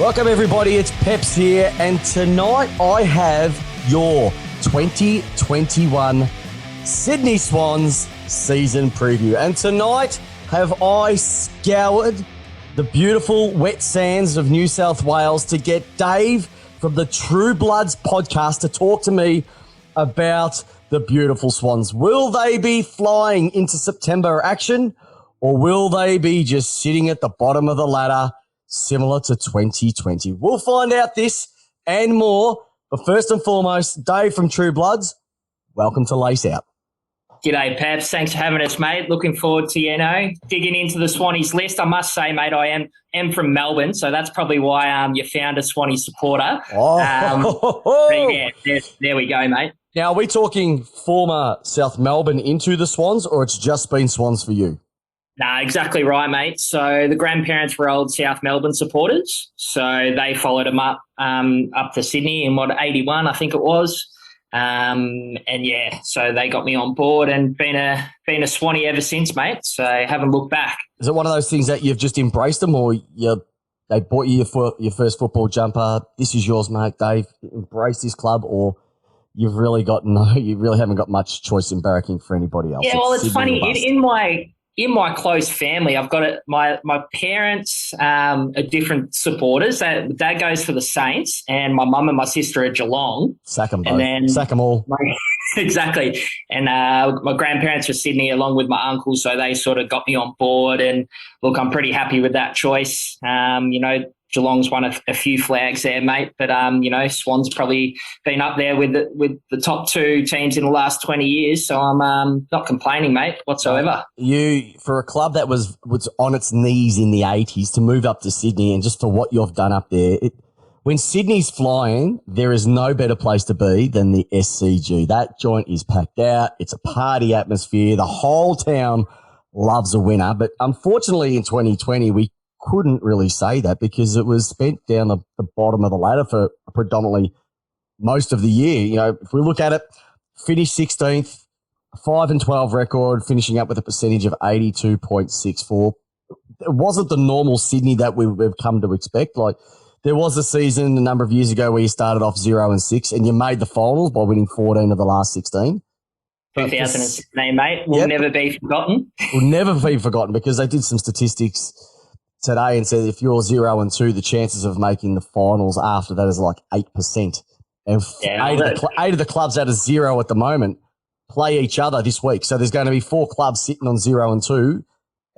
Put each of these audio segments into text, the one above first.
Welcome everybody, it's Peps here, and tonight I have your 2021 Sydney Swans season preview. And tonight have I scoured the beautiful wet sands of New South Wales to get Dave from the True Bloods podcast to talk to me about the beautiful Swans. Will they be flying into September action, or will they be just sitting at the bottom of the ladder similar to 2020? We'll find out this and more. But first and foremost, Dave from True Bloods, welcome to Lace Out. G'day, Peps. Thanks for having us, mate. Looking forward to, digging into the Swannies list. I must say, mate, I am from Melbourne, so that's probably why you found a Swannies supporter. There we go, mate. Now, are we talking former South Melbourne into the Swans, or it's just been Swans for you? Nah, exactly right, mate. So the grandparents were old South Melbourne supporters, so they followed them up to Sydney in 81, I think it was. So they got me on board and been a Swanee ever since, mate. So haven't looked back. Is it one of those things that you've just embraced them, or they bought you your first football jumper? This is yours, mate, Dave. Embrace this club, or you really haven't got much choice in barracking for anybody else. Yeah, well, it's funny in my close family, I've got my parents are different supporters. Dad goes for the Saints, and my mum and my sister are Geelong. Sack them both. Sack them all. Exactly. And my grandparents were Sydney along with my uncle, so they sort of got me on board. And look, I'm pretty happy with that choice. Geelong's won a few flags there, mate. But, Swans probably been up there with the top two teams in the last 20 years. So I'm not complaining, mate, whatsoever. You, for a club that was on its knees in the 80s, to move up to Sydney and just for what you've done up there, when Sydney's flying, there is no better place to be than the SCG. That joint is packed out. It's a party atmosphere. The whole town loves a winner. But unfortunately in 2020, we couldn't really say that because it was spent down the bottom of the ladder for predominantly most of the year. If we look at it, finished 16th, 5-12 record, finishing up with a percentage of 82.64. It wasn't the normal Sydney that we've come to expect. Like, there was a season a number of years ago where you started off 0-6 and you made the finals by winning 14 of the last 16. 2016, mate, will never be forgotten. Will never be forgotten, because they did some statistics today and said if you're 0-2, the chances of making the finals after that is like 8%. And eight of the clubs out of 0 at the moment play each other this week. So there's going to be 4 clubs sitting on 0-2,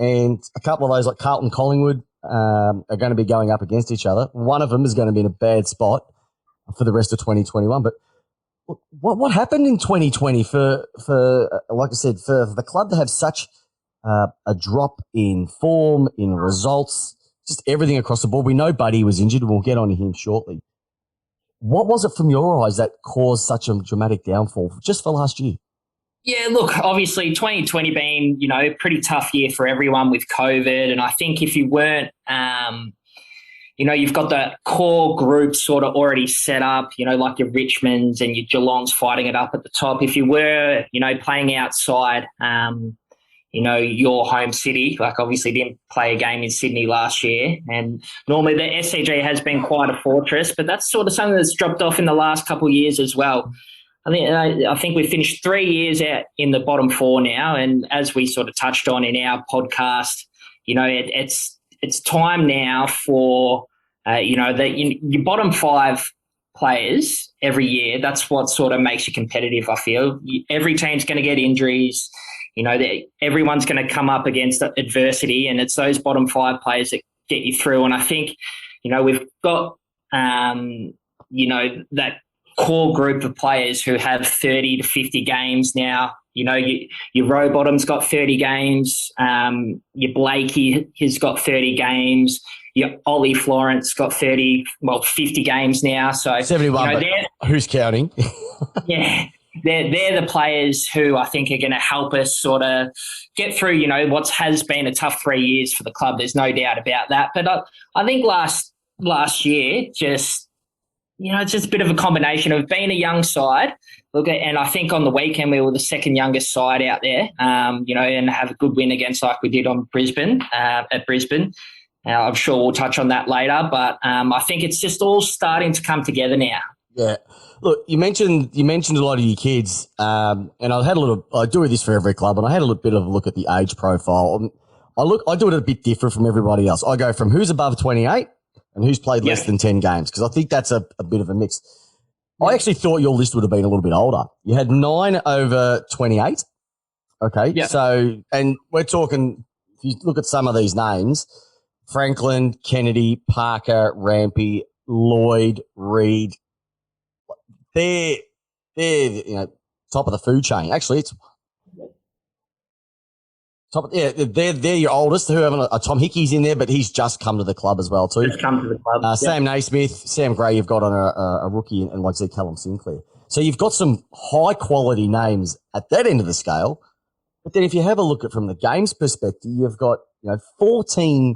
and a couple of those, like Carlton, Collingwood, are going to be going up against each other. One of them is going to be in a bad spot for the rest of 2021. But what happened in 2020 for like I said, for the club to have such a drop in form, in results, just everything across the board? We know Buddy was injured, and we'll get on to him shortly. What was it from your eyes that caused such a dramatic downfall just for last year? Yeah, look, obviously 2020 being, a pretty tough year for everyone with COVID. And I think if you weren't, you've got the core group sort of already set up, like your Richmonds and your Geelongs fighting it up at the top. If you were, playing outside, your home city, like obviously didn't play a game in Sydney last year. And normally the SCG has been quite a fortress, but that's sort of something that's dropped off in the last couple of years as well. I think we've finished 3 years out in the bottom 4 now. And as we sort of touched on in our podcast, it's time now for, your bottom 5 players every year. That's what sort of makes you competitive, I feel. Every team's going to get injuries. Everyone's going to come up against adversity, and it's those bottom 5 players that get you through. And I think, we've got, that core group of players who have 30 to 50 games now. Your Rowbottom's got 30 games. Your Blakey has got 30 games. Your Ollie Florence got 50 games now. So 71, who's counting? Yeah. They're the players who I think are going to help us sort of get through, what has been a tough 3 years for the club. There's no doubt about that. But I think last year, it's just a bit of a combination of being a young side. And I think on the weekend we were the second youngest side out there, and have a good win against like we did on Brisbane, at Brisbane. I'm sure we'll touch on that later, but I think it's just all starting to come together now. Yeah. Look, you mentioned a lot of your kids, and I do this for every club, and I had a little bit of a look at the age profile. I do it a bit different from everybody else. I go from who's above 28 and who's played less than 10 games, because I think that's a bit of a mix. I actually thought your list would have been a little bit older. You had 9 over 28. Okay. Yeah. So, and we're talking, if you look at some of these names, Franklin, Kennedy, Parker, Rampy, Lloyd, Reed, they're top of the food chain. Actually, it's top. Yeah, they're your oldest. Who haven't a Tom Hickey's in there, but he's just come to the club as well too. Just come to the club. Sam Naismith, Sam Gray. You've got on a rookie, and like I said, Callum Sinclair. So you've got some high quality names at that end of the scale. But then if you have a look at from the games perspective, you've got 14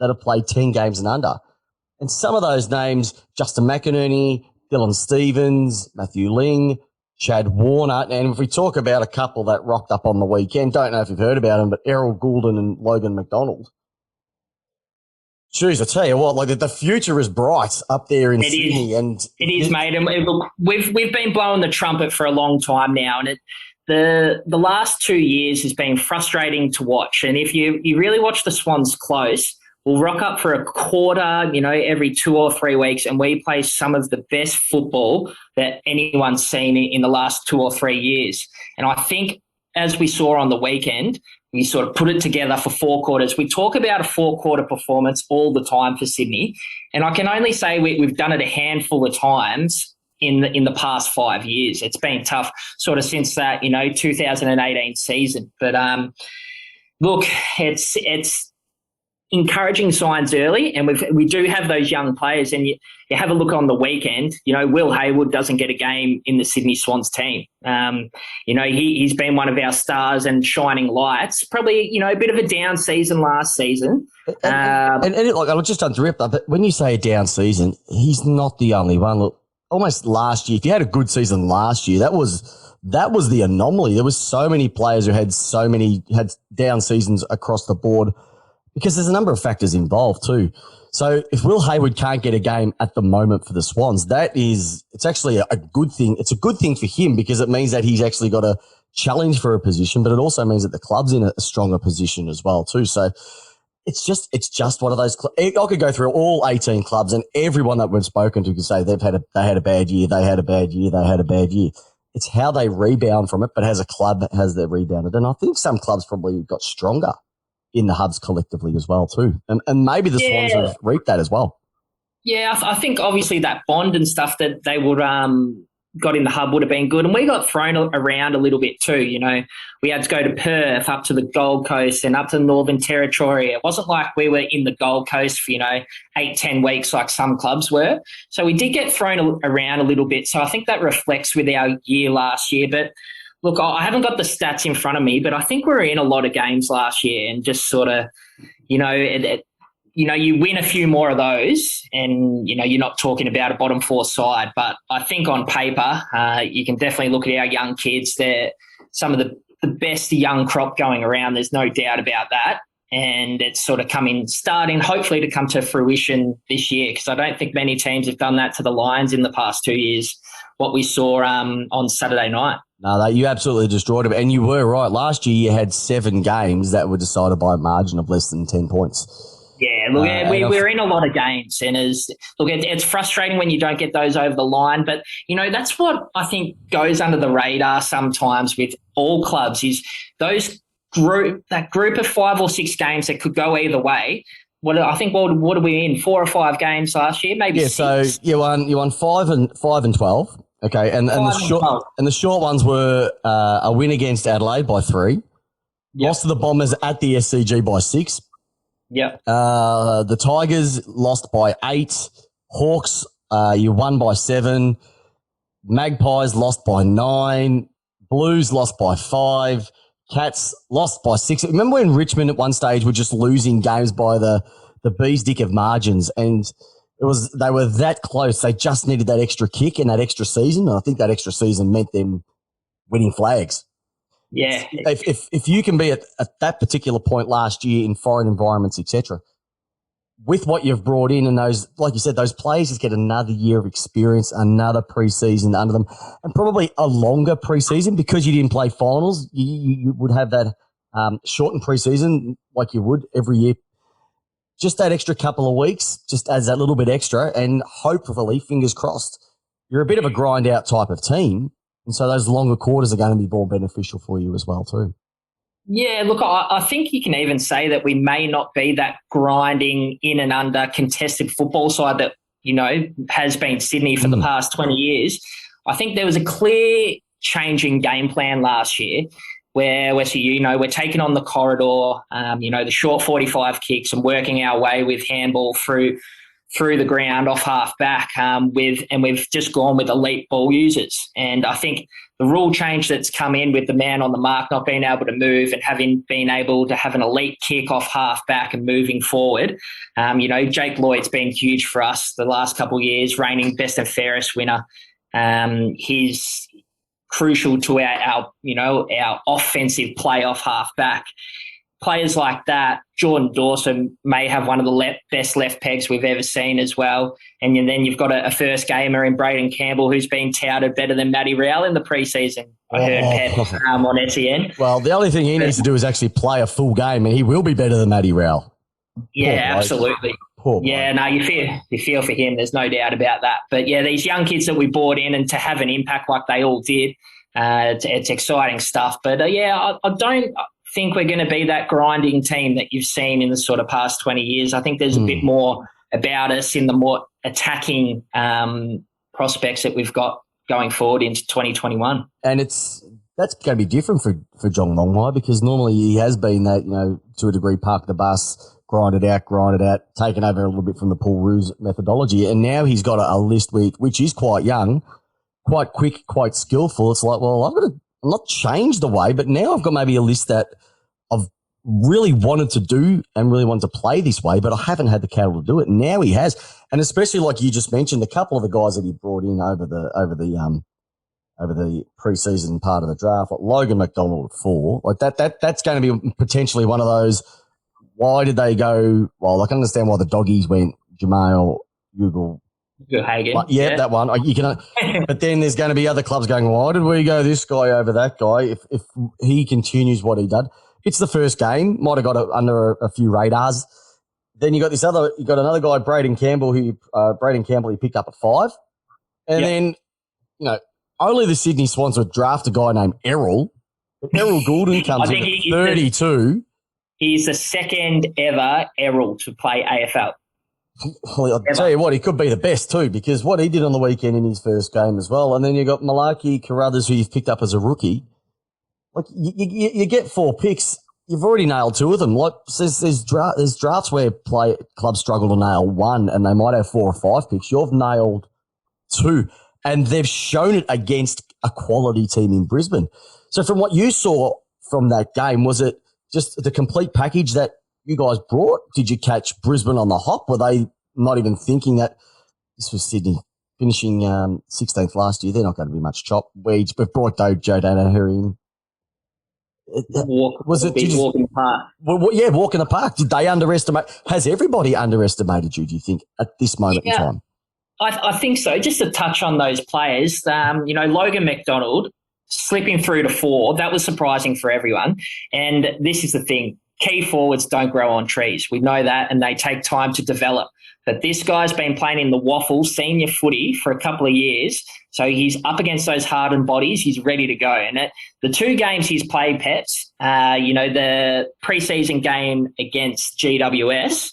that have played 10 games and under, and some of those names: Justin McInerney, Dylan Stevens, Matthew Ling, Chad Warner. And if we talk about a couple that rocked up on the weekend, don't know if you've heard about them, but Errol Goulden and Logan McDonald. Jeez, I tell you what, like the future is bright up there in Sydney. And it is, mate. And look, we've been blowing the trumpet for a long time now, and the last 2 years has been frustrating to watch. And if you really watch the Swans close, we'll rock up for a quarter, every 2 or 3 weeks, and we play some of the best football that anyone's seen in the last 2 or 3 years. And I think, as we saw on the weekend, we sort of put it together for 4 quarters. We talk about a 4-quarter performance all the time for Sydney, and I can only say we've done it a handful of times in the past 5 years. It's been tough sort of since that, 2018 season. But look, it's encouraging signs early, and we do have those young players. And you have a look on the weekend, Will Hayward doesn't get a game in the Sydney Swans team. He's been one of our stars and shining lights. Probably, a bit of a down season last season. I'll just interrupt that, but when you say a down season, he's not the only one. Look, almost last year, if you had a good season last year, that was the anomaly. There was so many players who had down seasons across the board, because there's a number of factors involved too. So if Will Hayward can't get a game at the moment for the Swans, it's actually a good thing. It's a good thing for him, because it means that he's actually got a challenge for a position, but it also means that the club's in a stronger position as well too. So it's just one of those. I could go through all 18 clubs, and everyone that we've spoken to could say they had a bad year, they had a bad year, they had a bad year. It's how they rebound from it, but as a club, has they rebounded? And I think some clubs probably got stronger in the hubs collectively as well too. And maybe the Swans have reaped that as well. Yeah, I think obviously that bond and stuff that they would got in the hub would have been good. And we got thrown around a little bit too. We had to go to Perth, up to the Gold Coast and up to the Northern Territory. It wasn't like we were in the Gold Coast for, 8-10 weeks like some clubs were. So we did get thrown around a little bit. So I think that reflects with our year last year. But look, I haven't got the stats in front of me, but I think we were in a lot of games last year, and just sort of, you win a few more of those, and, you're not talking about a bottom 4 side. But I think on paper, you can definitely look at our young kids. They're some of the best young crop going around. There's no doubt about that. And it's sort of starting hopefully to come to fruition this year, because I don't think many teams have done that to the Lions in the past 2 years, what we saw on Saturday night. No, you absolutely destroyed them. And you were right. Last year, you had 7 games that were decided by a margin of less than 10 points. Yeah, look, we're in a lot of games. And it's frustrating when you don't get those over the line. But, that's what I think goes under the radar sometimes with all clubs, is that group of 5 or 6 games that could go either way. What are we in? 4 or 5 games last year, maybe 6. So you won 5 and 12. Okay, and the short ones were a win against Adelaide by 3, lost to the Bombers at the SCG by 6. Yep. The Tigers lost by 8. Hawks, you won by 7. Magpies lost by 9. Blues lost by 5. Cats lost by 6. Remember when Richmond at one stage were just losing games by the bee's dick of margins, and they were that close. They just needed that extra kick in that extra season. And I think that extra season meant them winning flags. Yeah. If you can be at that particular point last year in foreign environments, etc., with what you've brought in and those, like you said, those players just get another year of experience, another preseason under them, and probably a longer preseason because you didn't play finals. You would have that shortened preseason like you would every year. Just that extra couple of weeks just adds that little bit extra, and hopefully, fingers crossed, you're a bit of a grind out type of team, and so those longer quarters are going to be more beneficial for you as well too. Yeah, look, I think you can even say that we may not be that grinding in and under contested football side that, has been Sydney for the past 20 years. I think there was a clear change in game plan last year where we're taking on the corridor, the short 45 kicks and working our way with handball through the ground off half back we've just gone with elite ball users. And I think the rule change that's come in with the man on the mark not being able to move and having been able to have an elite kick off half back and moving forward, Jake Lloyd's been huge for us the last couple of years, reigning best and fairest winner. He's crucial to our offensive play off half back. Players like that, Jordan Dawson may have one of the best left pegs we've ever seen as well. And then you've got a first gamer in Braden Campbell who's been touted better than Matty Rowell in the preseason. I heard Peps on SEN. Well, the only thing he needs to do is actually play a full game, and he will be better than Matty Rowell. Yeah, absolutely. Yeah, no, you feel for him. There's no doubt about that. But yeah, these young kids that we brought in and to have an impact like they all did, it's exciting stuff. But I don't think we're going to be that grinding team that you've seen in the sort of past 20 years. I think there's a bit more about us in the more attacking prospects that we've got going forward into 2021. And that's going to be different for John Longmire, because normally he has been that, to a degree, park the bus, grind it out, taken over a little bit from the Paul Roos methodology. And now he's got a list which is quite young, quite quick, quite skillful. It's like, well, I'm not change the way, but now I've got maybe a list that I've really wanted to do and really wanted to play this way, but I haven't had the cattle to do it. Now he has. And especially like you just mentioned, a couple of the guys that he brought in over the preseason part of the draft, like Logan McDonald at 4, like that's going to be potentially one of those. Why did they go? Well, I can understand why the doggies went Jamail, Ugal. Yeah, that one. You can, but then there's going to be other clubs going, why did we go this guy over that guy? If he continues what he did, it's the first game, might have got it under a few radars. Then you got another guy, Braden Campbell, he picked up at 5. And then, only the Sydney Swans would draft a guy named Errol. But Errol Goulden comes in at 32. He's the second ever Errol to play AFL. Well, I'll tell you what, he could be the best too, because what he did on the weekend in his first game as well. And then you got Malaki Carruthers, who you've picked up as a rookie. Like you get 4 picks, you've already nailed 2 of them. Like there's drafts where clubs struggle to nail 1, and they might have 4 or 5 picks. You've nailed 2, and they've shown it against a quality team in Brisbane. So from what you saw from that game, was it just the complete package that you guys brought? Did you catch Brisbane on the hop? Were they not even thinking that this was Sydney finishing 16th last year? They're not going to be much chop. We've brought Joe Danaher in. Walk in the park? Yeah, walk in the park. Did they underestimate? Has everybody underestimated you, do you think, at this moment in time? I think so. Just to touch on those players, Logan McDonald slipping through to 4, that was surprising for everyone. And this is the thing. Key forwards don't grow on trees. We know that, and they take time to develop. But this guy's been playing in the waffle senior footy for a couple of years, so he's up against those hardened bodies. He's ready to go. And the 2 games he's played, Peps, the preseason game against GWS,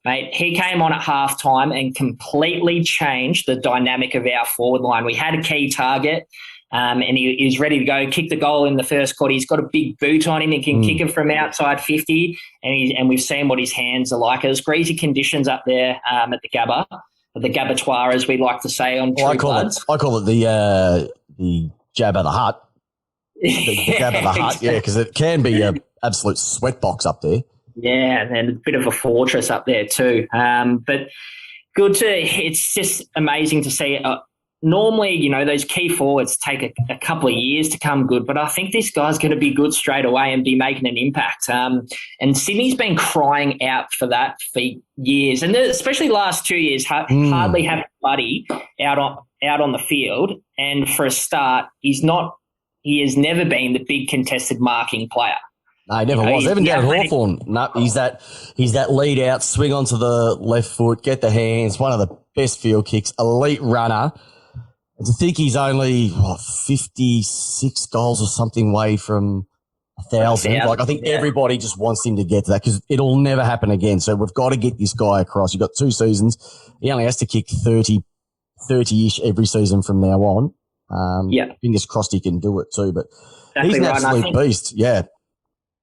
mate, he came on at halftime and completely changed the dynamic of our forward line. We had a key target. And he's ready to go, kick the goal in the first quarter. He's got a big boot on him. He can kick it from outside 50, and we've seen what his hands are like. There's greasy conditions up there at the Gabba, the Gabatoir, as we like to say on True Bloods. I call it the Jab of the Hut. The Jab of the Hut, yeah, because it can be an absolute sweatbox up there. Yeah, and a bit of a fortress up there too. But it's just amazing to see normally, you know, those key forwards take a couple of years to come good, but I think this guy's going to be good straight away and be making an impact. And Sydney's been crying out for that for years, and especially last 2 years, hardly have Buddy out on the field. And for a start, he has never been the big contested marking player. No, he never was. Even down at Hawthorn, no, he's that lead out, swing onto the left foot, get the hands, one of the best field kicks, elite runner. And to think he's only 56 goals or something away from 1,000. Like, I think everybody just wants him to get to that because it'll never happen again. So we've got to get this guy across. You've got 2 seasons. He only has to kick 30-ish every season from now on. Fingers crossed he can do it too. But he's an absolute beast. Yeah.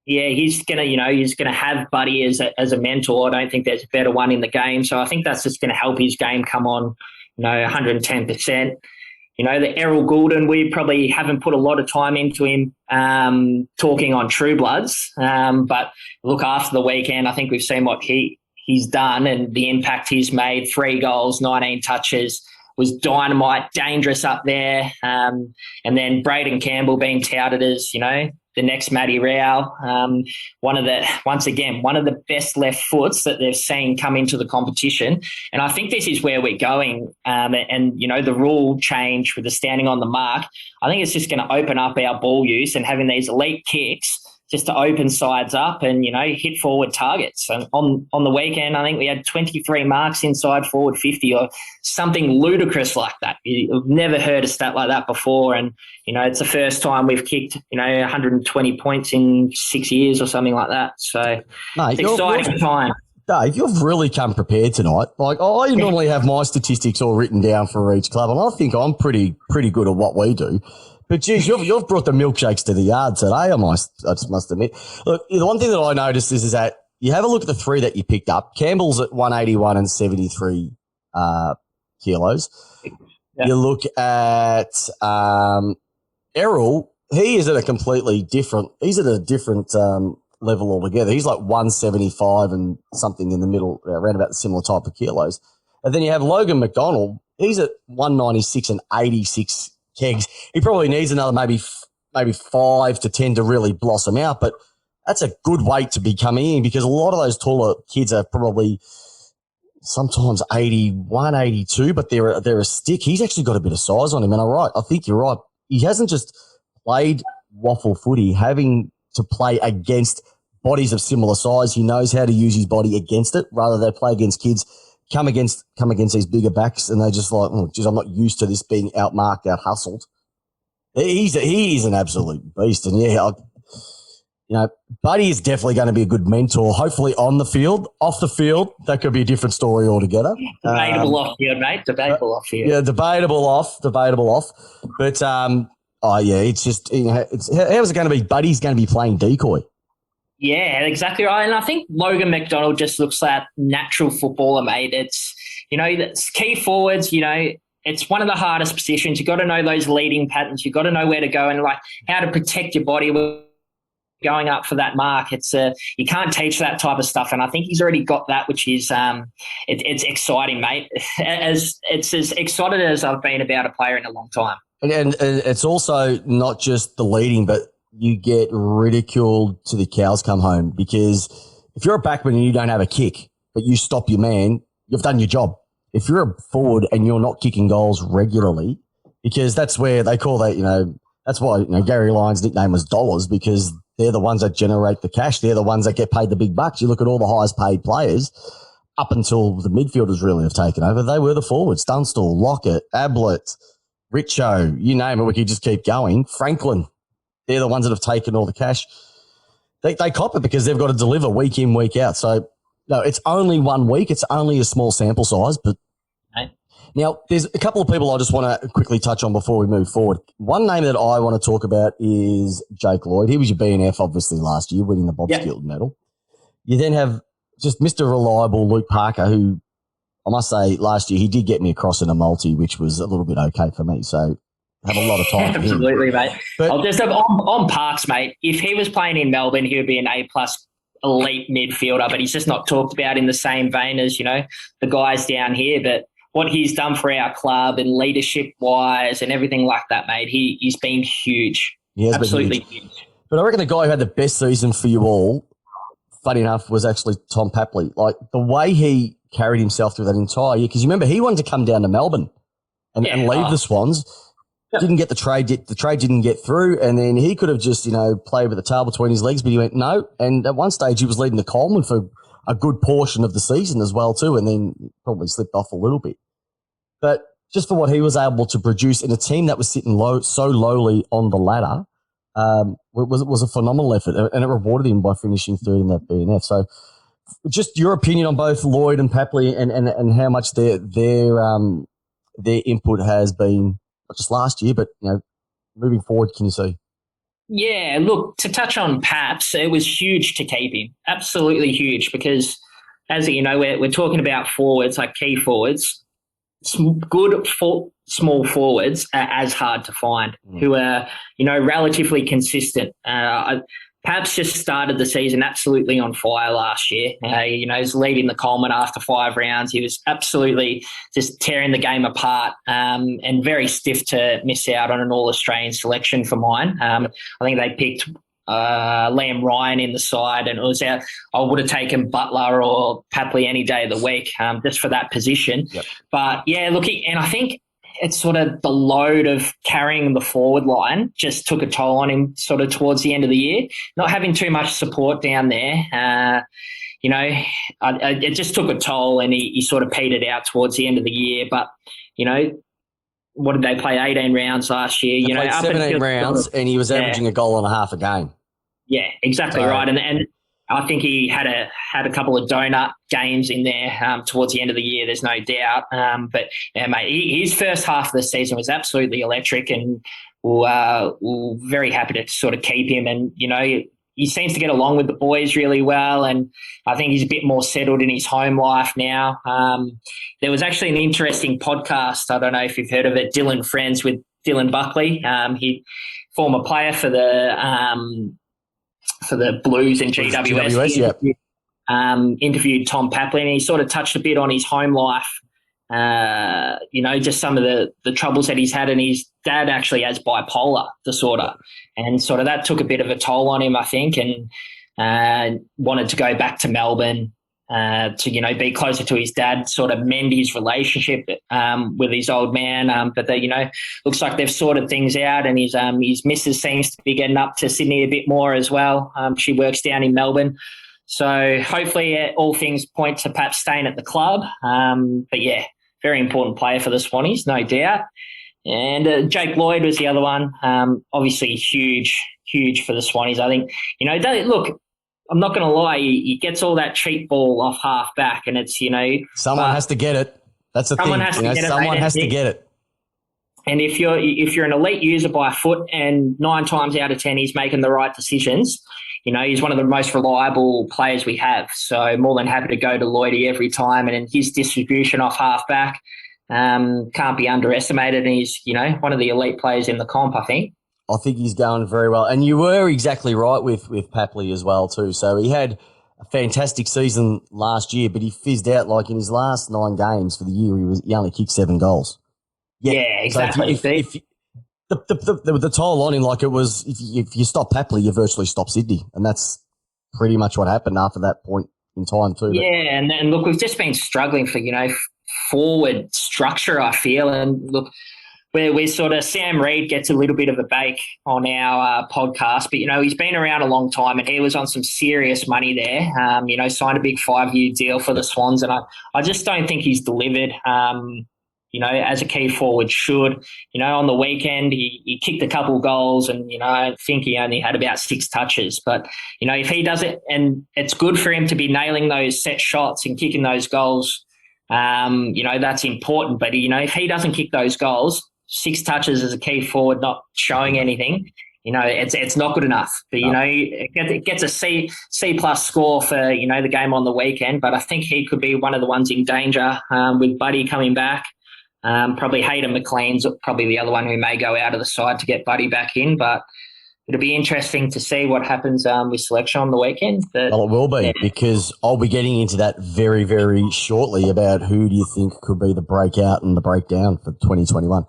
Yeah, he's gonna have Buddy as a mentor. I don't think there's a better one in the game. So I think that's just gonna help his game come on, 110%. You know, the Errol Goulden, we probably haven't put a lot of time into him talking on True Bloods. But look, after the weekend, I think we've seen what he's done and the impact he's made. 3 goals, 19 touches, was dynamite, dangerous up there. And then Braden Campbell being touted as, the next Matty Rao, one of the best left foots that they've seen come into the competition. And I think this is where we're going. And the rule change with the standing on the mark, I think it's just going to open up our ball use and having these elite kicks just to open sides up and, hit forward targets. And on the weekend, I think we had 23 marks inside forward 50 or something ludicrous like that. You've never heard a stat like that before. And, it's the first time we've kicked, 120 points in 6 years or something like that. So it's exciting time. Dave, you've really come prepared tonight. Like, I normally have my statistics all written down for each club, and I think I'm pretty good at what we do. But, geez, you've brought the milkshakes to the yard today, I just must admit. Look, the one thing that I noticed is that you have a look at the 3 that you picked up. Campbell's at 181 and 73 kilos. Yeah. You look at Errol, he is at a different level altogether. He's like 175 and something in the middle, around about the similar type of kilos. And then you have Logan McDonald. He's at 196 and 86 kegs. He probably needs another maybe 5 to 10 to really blossom out, but that's a good weight to be coming in because a lot of those taller kids are probably sometimes 81, 82, but they're a stick. He's actually got a bit of size on him, and I think you're right. He hasn't just played waffle footy, having to play against bodies of similar size. He knows how to use his body against it rather than play against kids, come against these bigger backs, and they're just like, I'm not used to this being outmarked, out-hustled. He is an absolute beast. And, Buddy is definitely going to be a good mentor, hopefully on the field. Off the field, that could be a different story altogether. Debatable off field, mate. Debatable off field. Yeah, debatable off. But, it's just, how's it going to be? Buddy's going to be playing decoy. Yeah, exactly right. And I think Logan McDonald just looks like natural footballer, mate. It's, it's key forwards, it's one of the hardest positions. You've got to know those leading patterns. You've got to know where to go and how to protect your body going up for that mark. It's you can't teach that type of stuff. And I think he's already got that, which is it's exciting, mate. It's as excited as I've been about a player in a long time. And it's also not just the leading, but you get ridiculed to the cows come home because if you're a backman and you don't have a kick, but you stop your man, you've done your job. If you're a forward and you're not kicking goals regularly, because that's where they call that, that's why, Gary Lyon's nickname was Dollars, because they're the ones that generate the cash. They're the ones that get paid the big bucks. You look at all the highest paid players up until the midfielders really have taken over. They were the forwards, Dunstall, Lockett, Ablett, Richo, you name it. We could just keep going. Franklin. They're the ones that have taken all the cash. They cop it because they've got to deliver week in, week out. So, it's only 1 week. It's only a small sample size. But now, there's a couple of people I just want to quickly touch on before we move forward. One name that I want to talk about is Jake Lloyd. He was your BNF, obviously, last year, winning the Bob Skilton medal. You then have just Mr. Reliable Luke Parker, who I must say last year he did get me across in a multi, which was a little bit okay for me. So, have a lot of time. Absolutely, mate. I'll just have on Parks, mate. If he was playing in Melbourne, he would be an A+ elite midfielder, but he's just not talked about in the same vein as, the guys down here. But what he's done for our club and leadership-wise and everything like that, mate. He's been huge. He has absolutely been huge. But I reckon the guy who had the best season for you all, funny enough, was actually Tom Papley. Like, the way he carried himself through that entire year, because you remember he wanted to come down to Melbourne and leave the Swans. Didn't get the trade. The trade didn't get through, and then he could have just, played with the tail between his legs, but he went no. And at one stage, he was leading the Coleman for a good portion of the season as well too, and then probably slipped off a little bit. But just for what he was able to produce in a team that was sitting so lowly on the ladder, was a phenomenal effort, and it rewarded him by finishing third in that BNF. So, just your opinion on both Lloyd and Papley, and how much their input has been. Not just last year, but moving forward, can you see? Yeah, look, to touch on Peps, it was huge to keep him. Absolutely huge, because as you know, we're talking about forwards, like key forwards. Good small forwards are as hard to find, who are relatively consistent. Peps just started the season absolutely on fire last year. He's leading the Coleman after 5 rounds. He was absolutely just tearing the game apart, and very stiff to miss out on an All-Australian selection for mine. I think they picked Liam Ryan in the side, and it was out. I would have taken Butler or Papley any day of the week, just for that position. Yep. But yeah, look, and I think it's sort of the load of carrying the forward line just took a toll on him sort of towards the end of the year. Not having too much support down there, it just took a toll, and he sort of petered out towards the end of the year. But, what did they play? 18 rounds last year. They played 17 rounds, and he was averaging a goal and a half a game. Yeah, exactly right. And I think he had a couple of donut games in there towards the end of the year. There's no doubt. But yeah, mate, his first half of the season was absolutely electric, and we're very happy to sort of keep him. And he seems to get along with the boys really well, and I think he's a bit more settled in his home life now. There was actually an interesting podcast. I don't know if you've heard of it, Dylan Friends with Dylan Buckley. He former player for the Blues and GWS. Interviewed Tom Papley, and he sort of touched a bit on his home life, just some of the troubles that he's had, and his dad actually has bipolar disorder, and sort of that took a bit of a toll on him, I think, and wanted to go back to Melbourne to be closer to his dad, sort of mend his relationship with his old man. But looks like they've sorted things out, and his missus seems to be getting up to Sydney a bit more as well. She works down in Melbourne. So hopefully all things point to perhaps staying at the club. But yeah, very important player for the Swannies, no doubt. And Jake Lloyd was the other one. Obviously huge for the Swannies. I think, look, I'm not going to lie, he gets all that cheap ball off half back, and it's, someone has to get it. That's the thing. Someone has to get it. And if you're an elite user by foot, and 9 times out of 10 he's making the right decisions, he's one of the most reliable players we have. So more than happy to go to Lloydie every time, and his distribution off half back can't be underestimated. And he's one of the elite players in the comp, I think. I think he's going very well. And you were exactly right with Papley as well too. So he had a fantastic season last year, but he fizzed out. Like in his last 9 games for the year, he only kicked 7 goals. Yeah, exactly. So if the toll on him, like it was, if you stop Papley, you virtually stop Sydney, and that's pretty much what happened after that point in time too. Yeah, and then look, we've just been struggling for forward structure, I feel, and look, we're sort of, Sam Reid gets a little bit of a bake on our podcast, but he's been around a long time, and he was on some serious money there. Signed a big 5-year deal for the Swans, and I just don't think he's delivered. As a key forward should. On the weekend, he kicked a couple goals, and, I think he only had about 6 touches. But, if he does it, and it's good for him to be nailing those set shots and kicking those goals, that's important. But, if he doesn't kick those goals, 6 touches as a key forward, not showing anything, it's not good enough. But, it gets a C plus score for, the game on the weekend. But I think he could be one of the ones in danger with Buddy coming back. Probably Hayden McLean's probably the other one who may go out of the side to get Buddy back in. But, it'll be interesting to see what happens with selection on the weekend. But, Well, it will be because I'll be getting into that very, very shortly about who do you think could be the breakout and the breakdown for 2021.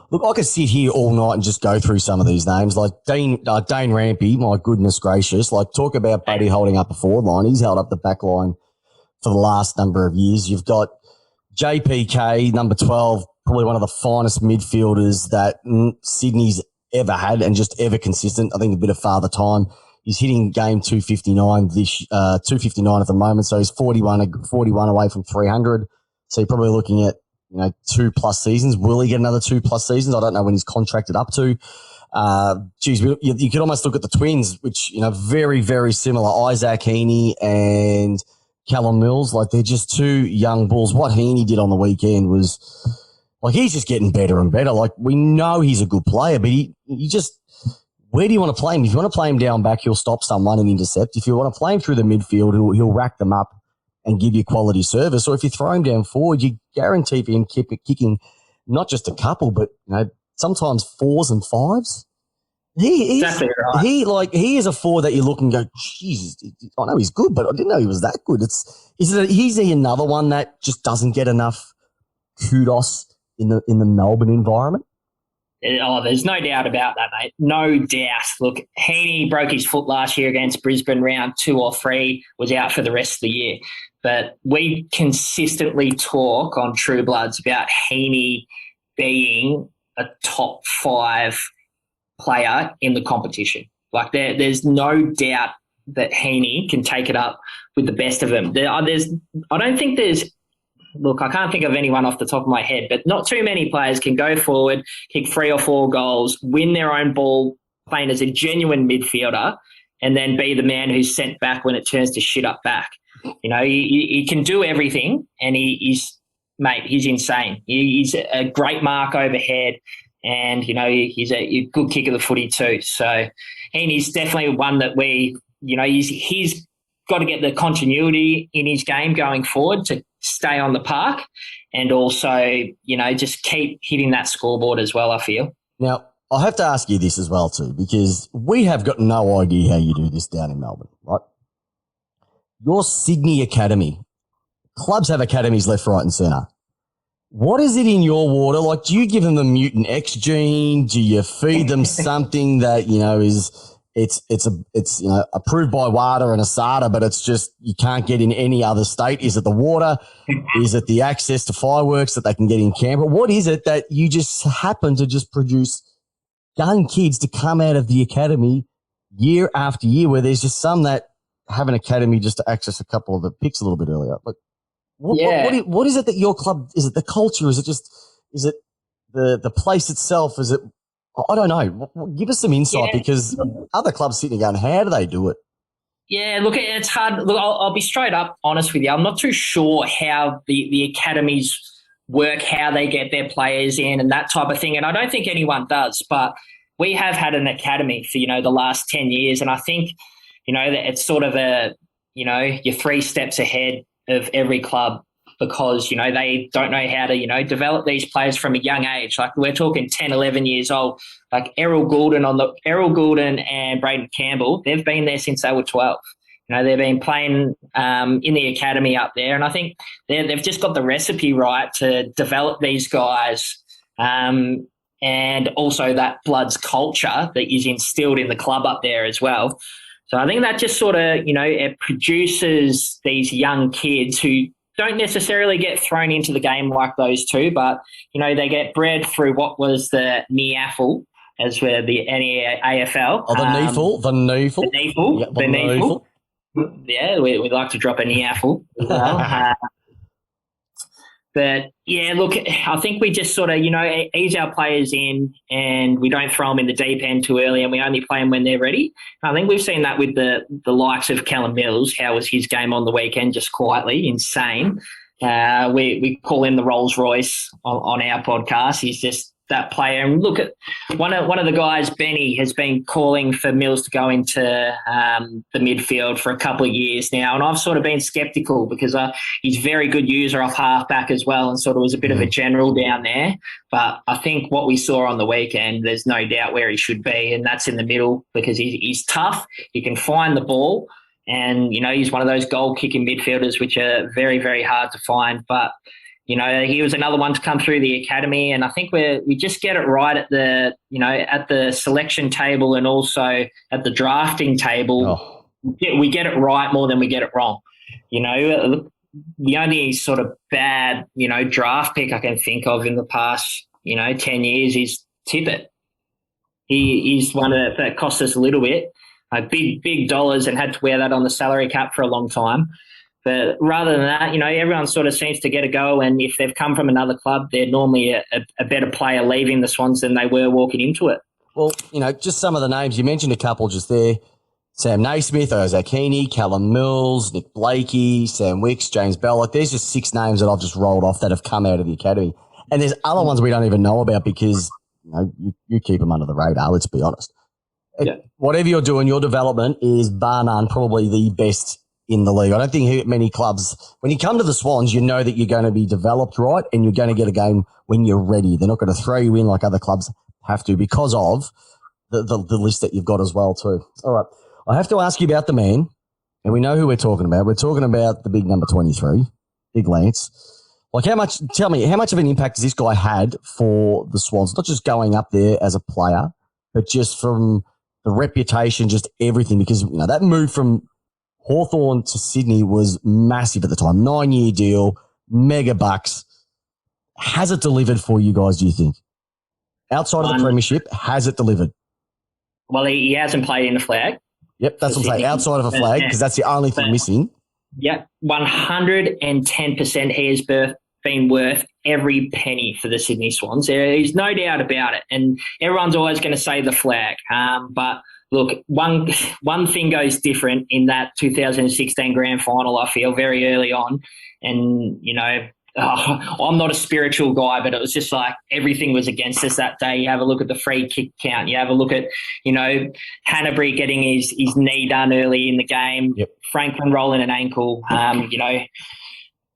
Look, I could sit here all night and just go through some of these names. Like Dane Rampy, my goodness gracious. Like, talk about Buddy holding up a forward line. He's held up the back line for the last number of years. You've got JPK, number 12, probably one of the finest midfielders that Sydney's ever had and just ever consistent. I think a bit of father time. He's hitting game 259 259 at the moment. So he's 41 away from 300. So you're probably looking at, 2+ seasons. Will he get another 2+ seasons? I don't know when he's contracted up to. You could almost look at the twins, which, very, very similar. Isaac Heaney and Callum Mills. Like, they're just two young bulls. What Heaney did on the weekend was, like, he's just getting better and better. Like, we know he's a good player, but he just, where do you want to play him? If you want to play him down back, he'll stop someone and intercept. If you want to play him through the midfield, he'll rack them up and give you quality service. Or if you throw him down forward, you guarantee him kicking not just a couple, but sometimes 4s and 5s. He is a forward that you look and go, Jesus, I know he's good, but I didn't know he was that good. Is he another one that just doesn't get enough kudos in the Melbourne environment? Oh, there's no doubt about that, mate. No doubt. Look, Heaney broke his foot last year against Brisbane, round 2 or 3, was out for the rest of the year. But we consistently talk on True Bloods about Heaney being a top 5 player in the competition. Like, there's no doubt that Heaney can take it up with the best of them. Look, I can't think of anyone off the top of my head, but not too many players can go forward, kick 3 or 4 goals, win their own ball, playing as a genuine midfielder, and then be the man who's sent back when it turns to shit up back. He can do everything, and he's insane. He's a great mark overhead, and, he's a good kick of the footy too. So he's definitely one that he's got to get the continuity in his game going forward to stay on the park, and also, just keep hitting that scoreboard as well, I feel. Now, I have to ask you this as well too, because we have got no idea how you do this down in Melbourne, right? Your Sydney Academy, clubs have academies left, right and centre. What is it in your water? Like, do you give them the mutant X gene? Do you feed them something that, it's approved by WADA and ASADA, but it's just you can't get in any other state? Is it the water? Is it the access to fireworks that they can get in Canberra? What is it that you just happen to just produce young kids to come out of the academy year after year, where there's just some that have an academy just to access a couple of the picks a little bit earlier? Like, what is it that your club, is it the culture? Is it the place itself? Is it, I don't know. Give us some insight, because other clubs sitting going, how do they do it? Yeah, look, it's hard. Look, I'll be straight up honest with you. I'm not too sure how the academies work, how they get their players in and that type of thing. And I don't think anyone does, but we have had an academy for, the last 10 years. And I think, that it's sort of you're 3 steps ahead of every club, because, they don't know how to, develop these players from a young age. Like, we're talking 10, 11 years old. Like Errol Goulden and Braden Campbell, they've been there since they were 12. They've been playing in the academy up there, and I think they've just got the recipe right to develop these guys, and also that Bloods culture that is instilled in the club up there as well. So I think that just sort of, it produces these young kids who don't necessarily get thrown into the game like those two, but, they get bred through what was the NEAFL, as were the AFL. Oh, the NEAFL. The NEAFL. Yeah, we like to drop a NEAFL as well. But, yeah, look, I think we just sort of, ease our players in, and we don't throw them in the deep end too early, and we only play them when they're ready. I think we've seen that with the likes of Callum Mills. How was his game on the weekend? Just quietly insane. We call him the Rolls Royce on our podcast. He's just that player. And look at one of the guys, Benny, has been calling for Mills to go into the midfield for a couple of years now, and I've sort of been sceptical because he's a very good user off halfback as well, and sort of was a bit of a general down there. But I think what we saw on the weekend, there's no doubt where he should be, and that's in the middle because he's tough. He can find the ball, and he's one of those goal-kicking midfielders which are very, very hard to find. But he was another one to come through the academy, and I think we just get it right at the selection table and also at the drafting table. Oh. We get it right more than we get it wrong. The only sort of bad draft pick I can think of in the past 10 years is Tippett. He's one that cost us a little bit, big dollars, and had to wear that on the salary cap for a long time. But rather than that, everyone sort of seems to get a go, and if they've come from another club, they're normally a better player leaving the Swans than they were walking into it. Well, just some of the names. You mentioned a couple just there. Sam Naismith, Isaac Heaney, Callum Mills, Nick Blakey, Sam Wicks, James Bell. There's just 6 names that I've just rolled off that have come out of the academy. And there's other ones we don't even know about because you keep them under the radar, let's be honest. Yeah. Whatever you're doing, your development is bar none probably the best in the league. I don't think many clubs, when you come to the Swans, you know that you're going to be developed right and you're going to get a game when you're ready. They're not going to throw you in like other clubs have to because of the list that you've got as well too. All right. I have to ask you about the man, and we know who we're talking about. We're talking about the big number 23, Big Lance. Tell me, how much of an impact has this guy had for the Swans? Not just going up there as a player, but just from the reputation, just everything, because that move from Hawthorn to Sydney was massive at the time. 9-year deal, mega bucks. Has it delivered for you guys, do you think? Outside of the premiership, has it delivered? Well, he hasn't played in the flag. Yep, that's what I'm saying. Outside of a flag, because that's the only thing missing. Yep, 110% he has been worth every penny for the Sydney Swans. There's no doubt about it. And everyone's always going to say the flag. But look, one thing goes different in that 2016 grand final, I feel, very early on. And, I'm not a spiritual guy, but it was just like everything was against us that day. You have a look at the free kick count. You have a look at, Hanbury getting his knee done early in the game, yep. Franklin rolling an ankle.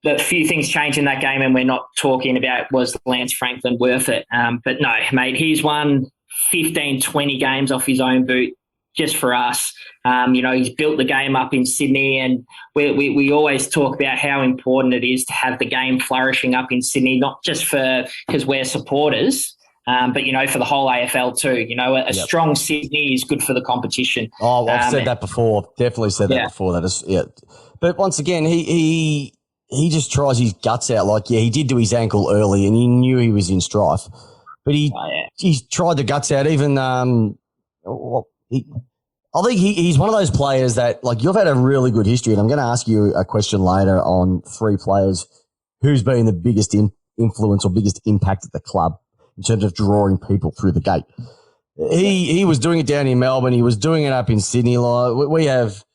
The few things changed in that game, and we're not talking about was Lance Franklin worth it. But no, mate, he's won 15, 20 games off his own boot just for us. He's built the game up in Sydney, and we always talk about how important it is to have the game flourishing up in Sydney, not just because we're supporters, but, for the whole AFL too. A strong Sydney is good for the competition. Oh, I've said that before. Definitely said that before. That is, yeah. But once again, he just tries his guts out. He did do his ankle early, and he knew he was in strife. But he tried the guts out. Even I think he's one of those players that, you've had a really good history, and I'm going to ask you a question later on 3 players who's been the biggest influence or biggest impact at the club in terms of drawing people through the gate. He was doing it down in Melbourne. He was doing it up in Sydney. We have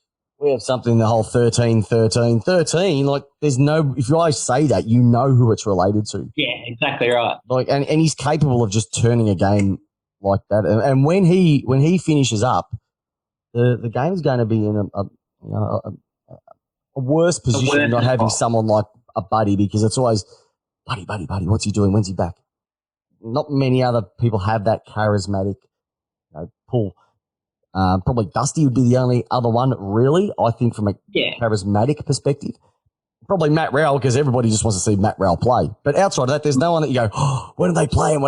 something, the whole 13. There's no, if you guys say that, you know who it's related to. Yeah, exactly right. And he's capable of just turning a game like that. And when he finishes up, the game's going to be in a worse position not having someone like a Buddy, because it's always, Buddy, what's he doing? When's he back? Not many other people have that charismatic pull. Probably Dusty would be the only other one, really, I think, from a charismatic perspective. Probably Matt Rowell, because everybody just wants to see Matt Rowell play. But outside of that, there's no one that you go, oh, when are they playing?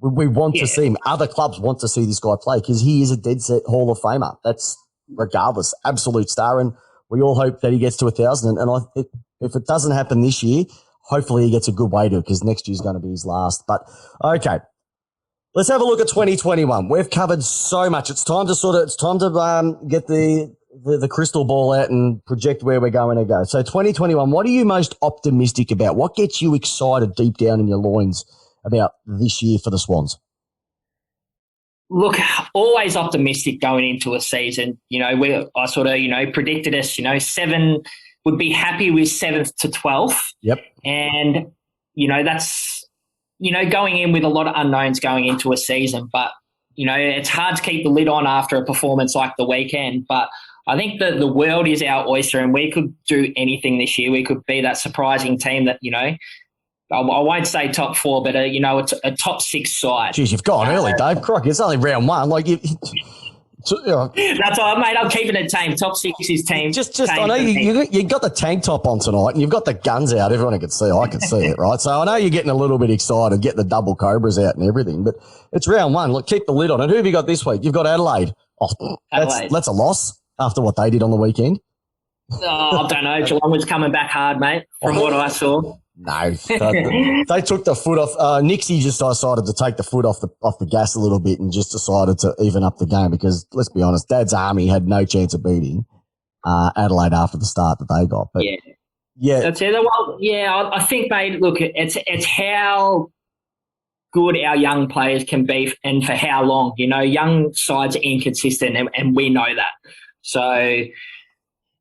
We want to see him. Other clubs want to see this guy play because he is a dead set Hall of Famer. That's regardless, absolute star. And we all hope that he gets to 1,000. And if it doesn't happen this year, hopefully he gets a good way to it, because next year's going to be his last. But, okay, let's have a look at 2021. We've covered so much. It's time to get the crystal ball out and project where we're going to go. So 2021, what are you most optimistic about? What gets you excited deep down in your loins about this year for the Swans? Look, always optimistic going into a season. I sort of, predicted us, 7 would be happy with 7th to 12th. Yep. And, that's going in with a lot of unknowns going into a season, but, it's hard to keep the lid on after a performance like the weekend. But I think that the world is our oyster and we could do anything this year. We could be that surprising team that, I won't say top 4, but, it's a top 6 side. Jeez, you've gone early, Dave. Crocky, it's only round 1. Like That's all, mate. I'm keeping it tame. Top 6 is tame. Just I know you got the tank top on tonight and you've got the guns out. Everyone can see. I can see it, right? So I know you're getting a little bit excited, get the double cobras out and everything, but it's round 1. Look, keep the lid on it. Who have you got this week? You've got Adelaide. Oh, that's a loss after what they did on the weekend. I don't know. Geelong was coming back hard, mate, from what I saw. No, they took the foot off. Nixie just decided to take the foot off the gas a little bit and just decided to even up the game because, let's be honest, Dad's Army had no chance of beating Adelaide after the start that they got. But yeah, that's it. Well, yeah, I think, mate. Look, it's how good our young players can be and for how long. Young sides are inconsistent, and we know that. So,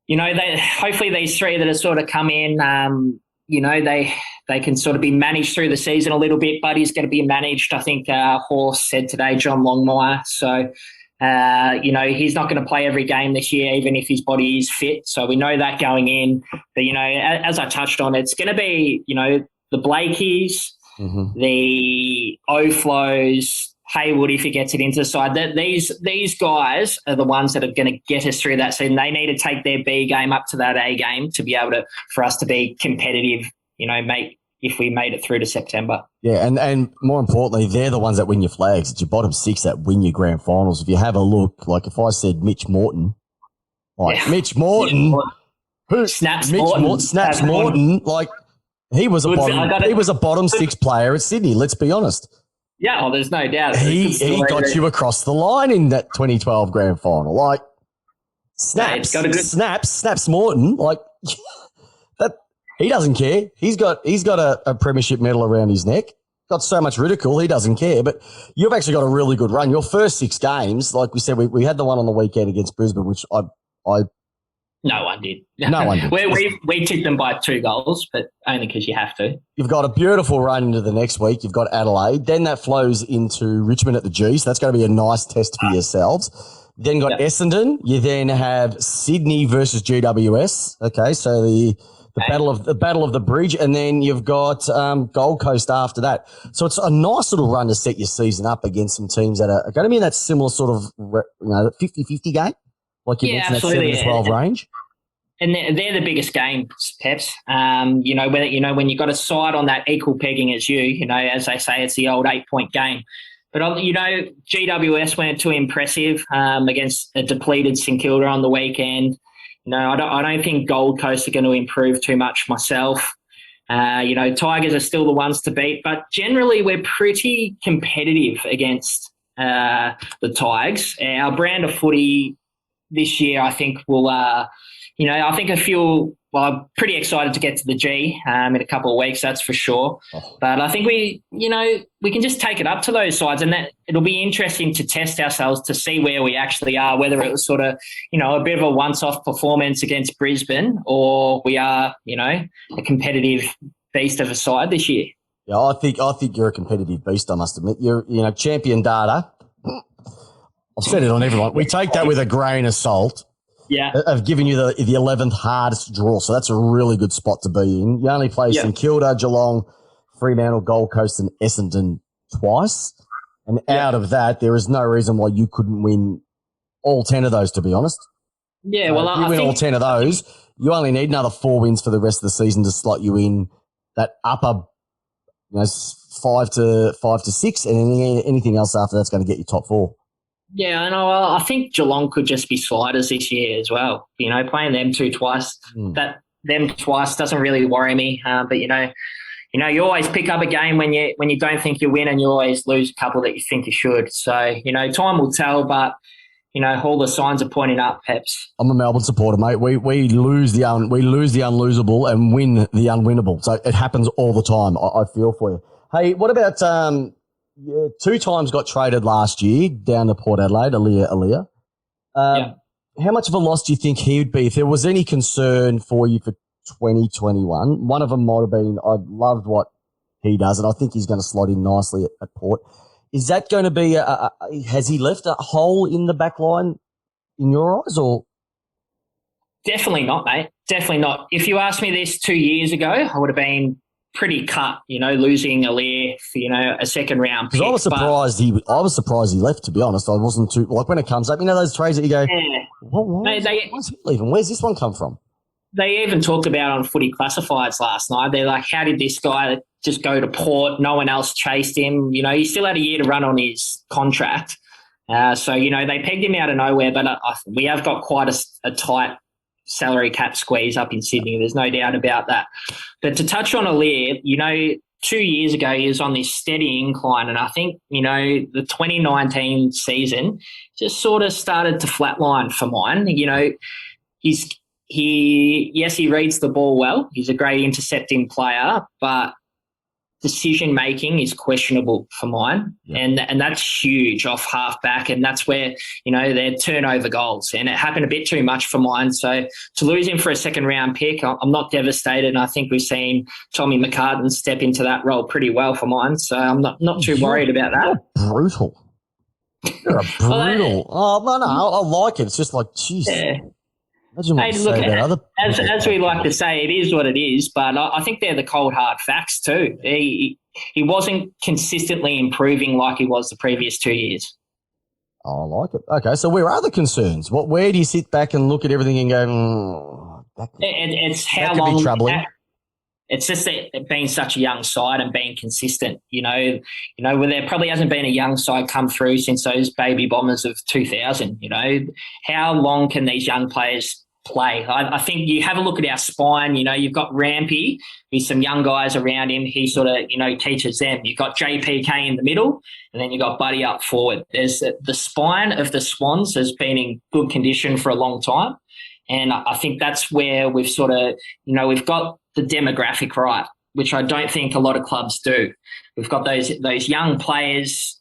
hopefully these 3 that have sort of come in. They can sort of be managed through the season a little bit. Buddy's going to be managed, I think Horse said today, John Longmire. So, he's not going to play every game this year, even if his body is fit. So we know that going in. But, as I touched on, it's going to be, the Blakeys, the O'Flows, Haywood, if he gets it into the side. That these guys are the ones that are going to get us through that season. They need to take their B game up to that A game to be able to, for us to be competitive, if we made it through to September. Yeah, and more importantly, they're the ones that win your flags. It's your bottom 6 that win your grand finals. If you have a look, like if I said Mitch Morton, Mitch Morton, who Snaps Morton, like he was a bottom 6 player at Sydney. Let's be honest. Yeah, there's no doubt. He got you across the line in that 2012 grand final. Like, snaps Morton. Like, that he doesn't care. He's got a premiership medal around his neck. Got so much ridicule, he doesn't care. But you've actually got a really good run. Your first 6 games, like we said, we had the one on the weekend against Brisbane, which I no one did. No one did. we tipped them by 2 goals, but only because you have to. You've got a beautiful run into the next week. You've got Adelaide. Then that flows into Richmond at the G, so that's going to be a nice test for yourselves. Then got Essendon. You then have Sydney versus GWS. Okay, so the battle of the bridge, and then you've got Gold Coast after that. So it's a nice little run to set your season up against some teams that are going to be in that similar sort of 50-50 game. Like you mentioned, that 7 to 12 range. And they're the biggest games, Peps. When you've got a side on that equal pegging as you, as they say, it's the old 8-point game. But, GWS weren't too impressive against a depleted St Kilda on the weekend. I don't think Gold Coast are going to improve too much myself. Tigers are still the ones to beat. But generally, we're pretty competitive against the Tigers. Our brand of footy this year, I think, will I'm pretty excited to get to the G in a couple of weeks, that's for sure. But I think we can just take it up to those sides, and that it'll be interesting to test ourselves to see where we actually are, whether it was sort of, a bit of a once-off performance against Brisbane, or we are, a competitive beast of a side this year. Yeah, I think you're a competitive beast, I must admit. You're, champion data. I've said it on everyone. We take that with a grain of salt. Yeah. I've given you the 11th hardest draw, so that's a really good spot to be in. You only play St Kilda, Geelong, Fremantle, Gold Coast and Essendon twice. And out of that, there is no reason why you couldn't win all 10 of those, to be honest. Yeah, well, if you win all 10 of those, you only need another 4 wins for the rest of the season to slot you in that upper 5 to 6, and anything else after that's going to get you top 4. Yeah, and I think Geelong could just be sliders this year as well. Playing them twice doesn't really worry me. But you always pick up a game when you don't think you win, and you always lose a couple that you think you should. So time will tell, but all the signs are pointing up. Peps. I'm a Melbourne supporter, mate. We lose the unlosable and win the unwinnable. So it happens all the time. I feel for you. Hey, what about 2 times got traded last year down to Port Adelaide, Aaliyah. How much of a loss do you think he would be? If there was any concern for you for 2021, one of them might have been, I loved what he does, and I think he's going to slot in nicely at Port. Is that going to be has he left a hole in the back line in your eyes, or? Definitely not, mate. Definitely not. If you asked me this 2 years ago, I would have been pretty cut, losing Aliir for, a second round pick. Because I was surprised he left, to be honest. I wasn't too, like, when it comes up, those trades that you go, why is he leaving? Where's this one come from? They even talked about on Footy Classifieds last night. They're like, how did this guy just go to Port? No one else chased him. He still had a year to run on his contract. So, they pegged him out of nowhere, but we have got quite a tight salary cap squeeze up in Sydney. There's no doubt about that. But to touch on Aliir, 2 years ago he was on this steady incline, and I think, the 2019 season just sort of started to flatline for mine. He reads the ball well. He's a great intercepting player, but decision making is questionable for mine, and that's huge off half back, and that's where their turnover goals, and it happened a bit too much for mine. So to lose him for a second round pick, I'm not devastated, and I think we've seen Tommy McCartan step into that role pretty well for mine. So I'm not too worried about that. You're brutal. You're a brutal. I like it. It's just like, jeez. Yeah. Imagine what Look, as we like to say, it is what it is, but I think they're the cold, hard facts too. He wasn't consistently improving like he was the previous 2 years. I like it. Okay, so where are the concerns? Where do you sit back and look at everything and go, it's how that could long. be troubling. It's just that being such a young side and being consistent, where there probably hasn't been a young side come through since those baby bombers of 2000, How long can these young players play? I think you have a look at our spine, you've got Rampy with some young guys around him. He sort of, teaches them. You've got JPK in the middle, and then you've got Buddy up forward. There's the spine of the Swans has been in good condition for a long time. And I think that's where we've sort of, we've got the demographic right, which I don't think a lot of clubs do. We've got those young players,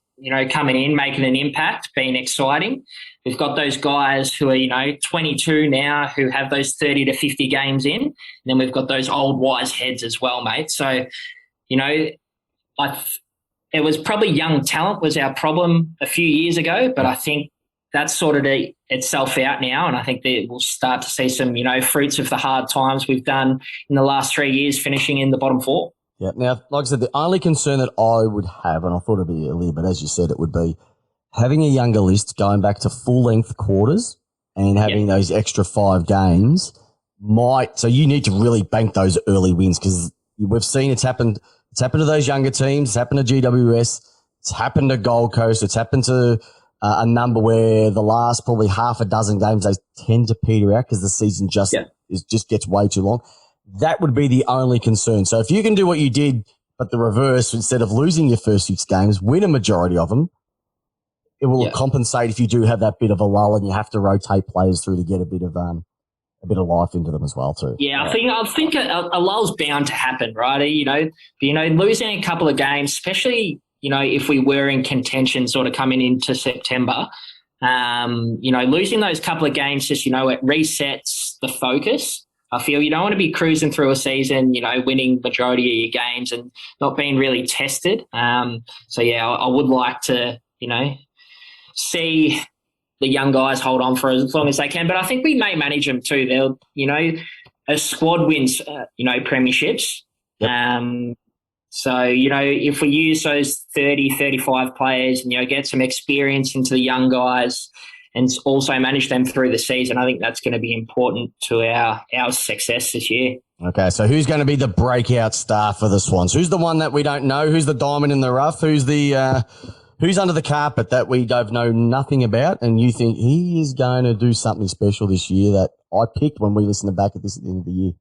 coming in, making an impact, being exciting. We've got those guys who are, 22 now, who have those 30 to 50 games in. And then we've got those old wise heads as well, mate. So, it was probably young talent was our problem a few years ago, but I think that's sorted itself out now, and I think that we'll start to see some, fruits of the hard times we've done in the last 3 years, finishing in the bottom four. Yeah. Now, like I said, the only concern that I would have, and I thought it'd be earlier, but as you said, it would be having a younger list going back to full-length quarters and having those extra 5 games so you need to really bank those early wins, because we've seen it's happened to those younger teams. It's happened to GWS. It's happened to Gold Coast. It's happened to a number where the last probably half a dozen games they tend to peter out because the season just gets way too long. That would be the only concern. So if you can do what you did, but the reverse, instead of losing your first 6 games, win a majority of them, it will compensate if you do have that bit of a lull and you have to rotate players through to get a bit of life into them as well too. Yeah, I think a lull's bound to happen, right? Losing a couple of games, especially if we were in contention sort of coming into September, losing those couple of games just, it resets the focus. I feel you don't want to be cruising through a season, winning majority of your games and not being really tested. I would like to, see the young guys hold on for as long as they can. But I think we may manage them too. They'll, a squad wins, premierships. Yep. So, if we use those 30, 35 players and, get some experience into the young guys and also manage them through the season, I think that's going to be important to our success this year. Okay, so who's going to be the breakout star for the Swans? Who's the one that we don't know? Who's the diamond in the rough? Who's the who's under the carpet that we don't know nothing about and you think he is going to do something special this year that I picked when we listened back at this at the end of the year?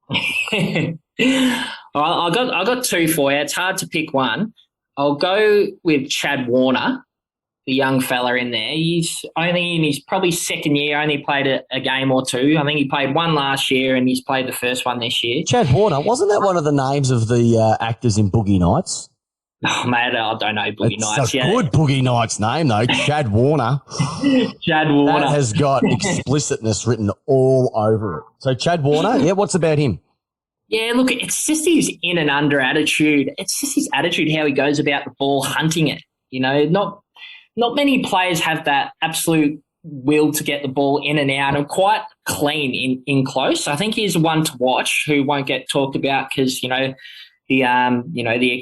I got 2 for you. It's hard to pick one. I'll go with Chad Warner, the young fella in there. He's only in his probably second year, only played a game or 2. I think he played 1 last year and he's played the first one this year. Chad Warner, wasn't that one of the names of the actors in Boogie Nights? Oh, mate, I don't know Boogie Nights. It's a good Boogie Nights name, though. Chad Warner. Chad Warner. That has got explicitness written all over it. So Chad Warner, what's about him? Yeah, look, it's just his in and under attitude. It's just his attitude, how he goes about the ball, hunting it. Not many players have that absolute will to get the ball in and out and quite clean in close. I think he's one to watch who won't get talked about because the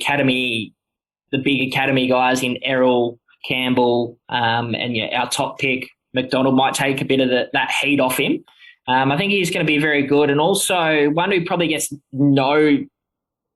academy, the big academy guys in Errol, Campbell, and our top pick McDonald might take a bit of that heat off him. I think he's going to be very good, and also one who probably gets no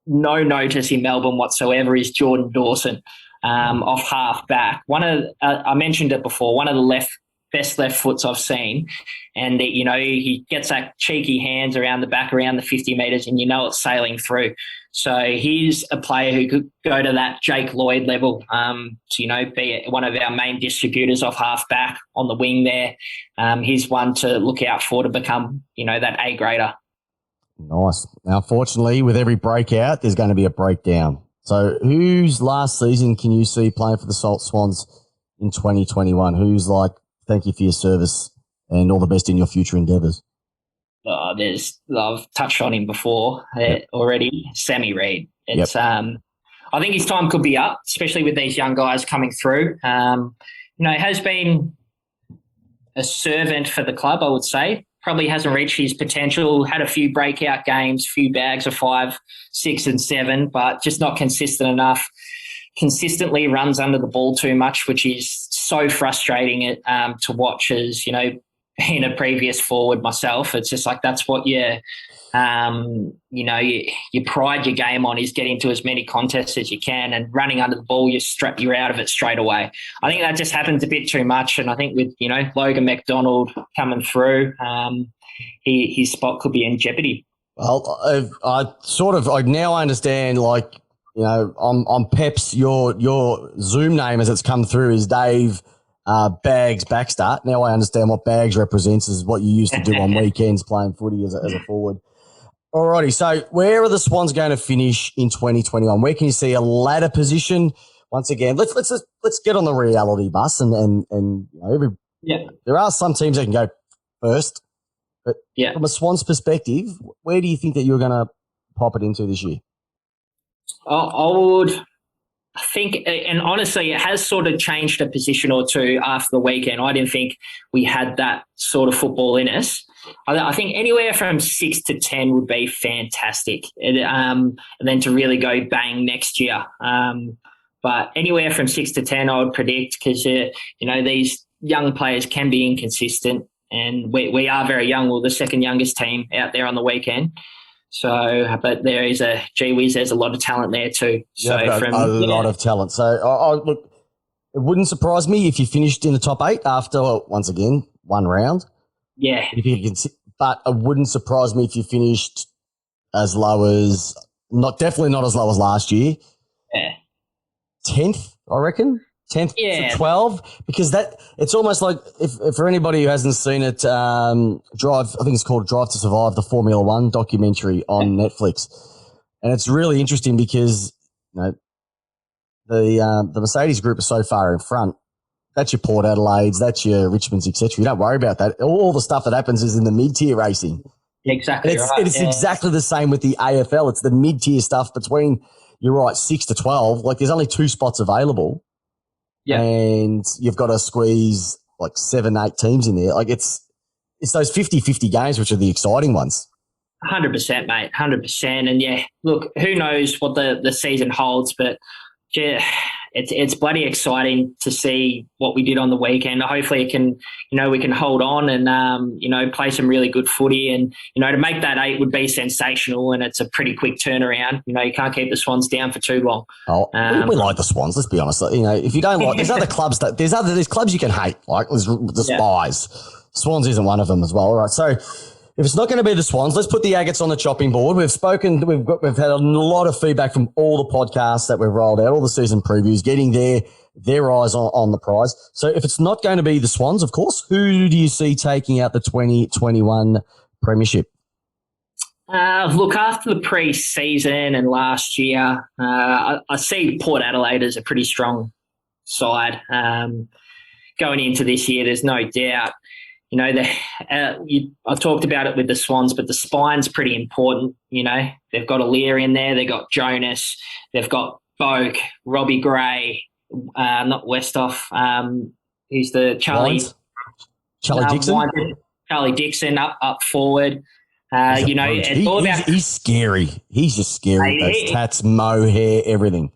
notice in Melbourne whatsoever is Jordan Dawson off half back. I mentioned it before, one of the best left foots I've seen, and he gets that cheeky hands around the back around the 50 metres, and it's sailing through. So he's a player who could go to that Jake Lloyd level to be one of our main distributors off half back on the wing there. He's one to look out for to become that A grader. Nice. Now, unfortunately, with every breakout, there's going to be a breakdown. So whose last season can you see playing for the Salt Swans in 2021? Who's like, thank you for your service and all the best in your future endeavours? I've touched on him before already. Sammy Reid. I think his time could be up, especially with these young guys coming through. Has been a servant for the club, I would say. Probably hasn't reached his potential. Had a few breakout games, few bags of 5, 6, and 7, but just not consistent enough. Consistently runs under the ball too much, which is so frustrating to watch. As being a previous forward myself, it's just like that's what you pride your game on is getting to as many contests as you can, and running under the ball, you're out of it straight away. I think that just happens a bit too much, and I think with Logan McDonald coming through, his spot could be in jeopardy. Well, I now understand. Like on Peps, your Zoom name as it's come through is Dave. Bags Backstart. Now I understand what Bags represents is what you used to do on weekends playing footy as a forward. Alrighty, so where are the Swans going to finish in 2021? Where can you see a ladder position? Once again, let's get on the reality bus and there are some teams that can go first, but from a Swans perspective, where do you think that you're going to pop it into this year? I think, and honestly, it has sort of changed a position or two after the weekend. I didn't think we had that sort of football in us. I think anywhere from 6 to 10 would be fantastic, and then to really go bang next year. But anywhere from 6 to 10, I would predict, because these young players can be inconsistent, and we are very young. We're the second youngest team out there on the weekend. So, but there's a lot of talent there too. So lot of talent. So, look, it wouldn't surprise me if you finished in the top 8 after, once again, one round. Yeah. But it wouldn't surprise me if you finished as low as, definitely not as low as last year. Yeah. 10th, I reckon. 10th to 12, because it's almost like, if for anybody who hasn't seen it, I think it's called Drive to Survive, the Formula One documentary on Netflix. And it's really interesting because, the Mercedes group is so far in front. That's your Port Adelaides, that's your Richmonds, etc. You don't worry about that. All the stuff that happens is in the mid-tier racing. Exactly. It's exactly the same with the AFL. It's the mid-tier stuff between, you're right, 6 to 12. Like, there's only 2 spots available. Yeah. And you've got to squeeze like 7, 8 teams in there. Like it's those 50-50 games which are the exciting ones. 100%, mate. 100%. And look, who knows what the season holds, but it's bloody exciting to see what we did on the weekend. Hopefully we can hold on and, play some really good footy, and, to make that 8 would be sensational, and it's a pretty quick turnaround. You can't keep the Swans down for too long. We like the Swans, let's be honest. If you don't like, there's other clubs there's clubs you can hate, like the Spies. Swans isn't one of them as well. All right. So, if it's not going to be the Swans, let's put the Agates on the chopping board. We've had a lot of feedback from all the podcasts that we've rolled out, all the season previews, getting their eyes on the prize. So if it's not going to be the Swans, of course, who do you see taking out the 2021 premiership? Look, after the pre-season and last year, I see Port Adelaide as a pretty strong side. Going into this year, there's no doubt. you know, I talked about it with the Swans, but the spine's pretty important. You know, they've got Aaliyah in there, they've got Jonas, they've got Boak, Robbie Gray, not Westhoff. Who's the Charlie? Charlie Dixon. Charlie Dixon up forward. You know, it's all about. He's scary. He's just scary. Those tats, mohair, everything.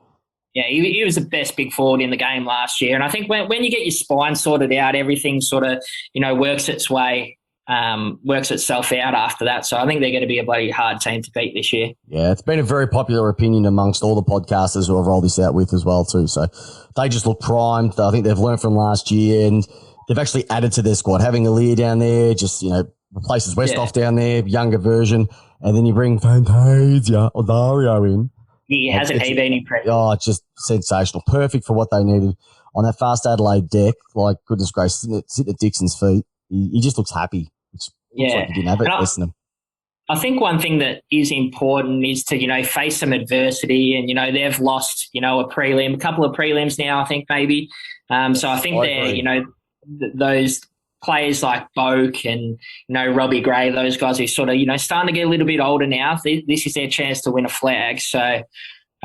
Yeah, he was the best big forward in the game last year. And I think when you get your spine sorted out, everything sort of, you know, works itself out after that. So I think they're going to be a bloody hard team to beat this year. Yeah, it's been a very popular opinion amongst all the podcasters who I've rolled this out with as well too. So they just look primed. I think they've learned from last year and they've actually added to their squad. Having Aaliyah down there, just, you know, replaces Westhoff down there, younger version. And then you bring Fantasia or Dario in. He hasn't been impressive. Oh, it's just sensational. Perfect for what they needed on that fast Adelaide deck. Like, goodness gracious, sitting at Dixon's feet. He just looks happy. Looks like he didn't have it. Listen to him. I think one thing that is important is to, you know, face some adversity. And, you know, they've lost, you know, a couple of prelims now, I think maybe. So I think they're, you know, those players like Boak and, you know, Robbie Gray, those guys who sort of, you know, starting to get a little bit older now. This is their chance to win a flag. So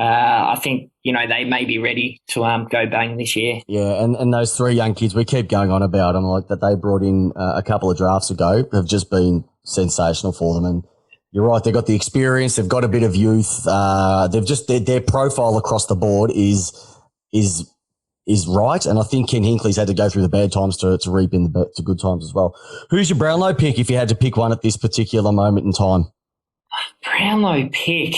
I think, you know, they may be ready to go bang this year. Yeah, and those three young kids, we keep going on about them, like that they brought in a couple of drafts ago, have just been sensational for them. And you're right, they've got the experience, they've got a bit of youth. They've just their profile across the board is right, and I think Ken Hinckley's had to go through the bad times to reap in the good times as well. Who's your Brownlow pick if you had to pick one at this particular moment in time? Brownlow pick.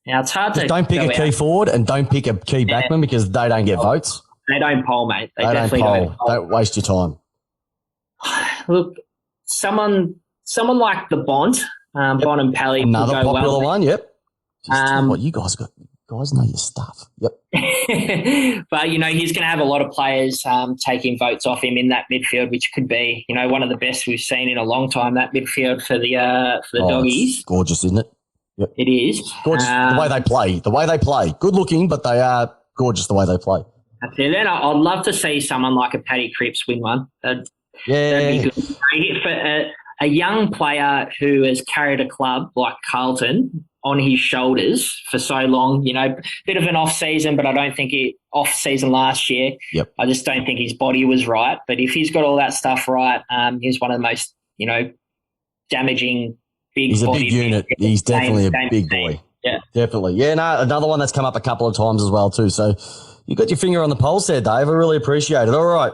Now, it's hard to don't pick a key forward and don't pick a key backman because they don't get votes. They don't poll, mate. They definitely don't poll. Don't waste your time. Look, someone like the Bond, Bond and Pally. Another popular one, yep. What you guys got. Guys know your stuff. Yep. But, you know, he's going to have a lot of players taking votes off him in that midfield, which could be, you know, one of the best we've seen in a long time, that midfield for the Doggies. It's gorgeous, isn't it? Yep. It is. Gorgeous. The way they play. Good looking, but they are gorgeous the way they play. That's it. And I'd love to see someone like a Paddy Cripps win one. That'd be good. For a young player who has carried a club like Carlton on his shoulders for so long, you know, bit of an off-season, but I don't think off-season last year. Yep. I just don't think his body was right. But if he's got all that stuff right, he's one of the most, you know, damaging big He's body. He's a big unit. He's definitely a big boy. Yeah. Definitely. Yeah, no, another one that's come up a couple of times as well too. So you got your finger on the pulse there, Dave. I really appreciate it. All right.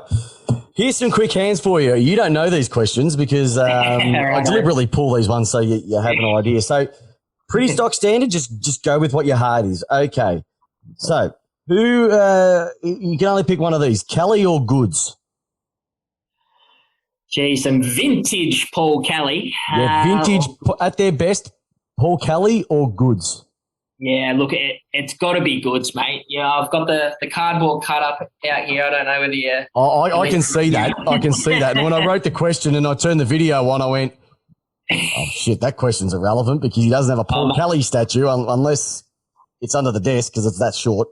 Here's some quick hands for you. You don't know these questions because I deliberately pull these ones so you have an idea. So pretty stock standard, just go with what your heart is. Okay. So who you can only pick one of these, Kelly or Goods? Gee, some vintage Paul Kelly. Yeah, vintage at their best, Paul Kelly or Goods? Yeah, look, it's got to be Goods, mate. Yeah, I've got the cardboard cut up out here. I don't know whether you... I can see that. I can see that. And when I wrote the question and I turned the video on, I went, oh, shit, that question's irrelevant because he doesn't have a Paul Kelly statue unless it's under the desk because it's that short.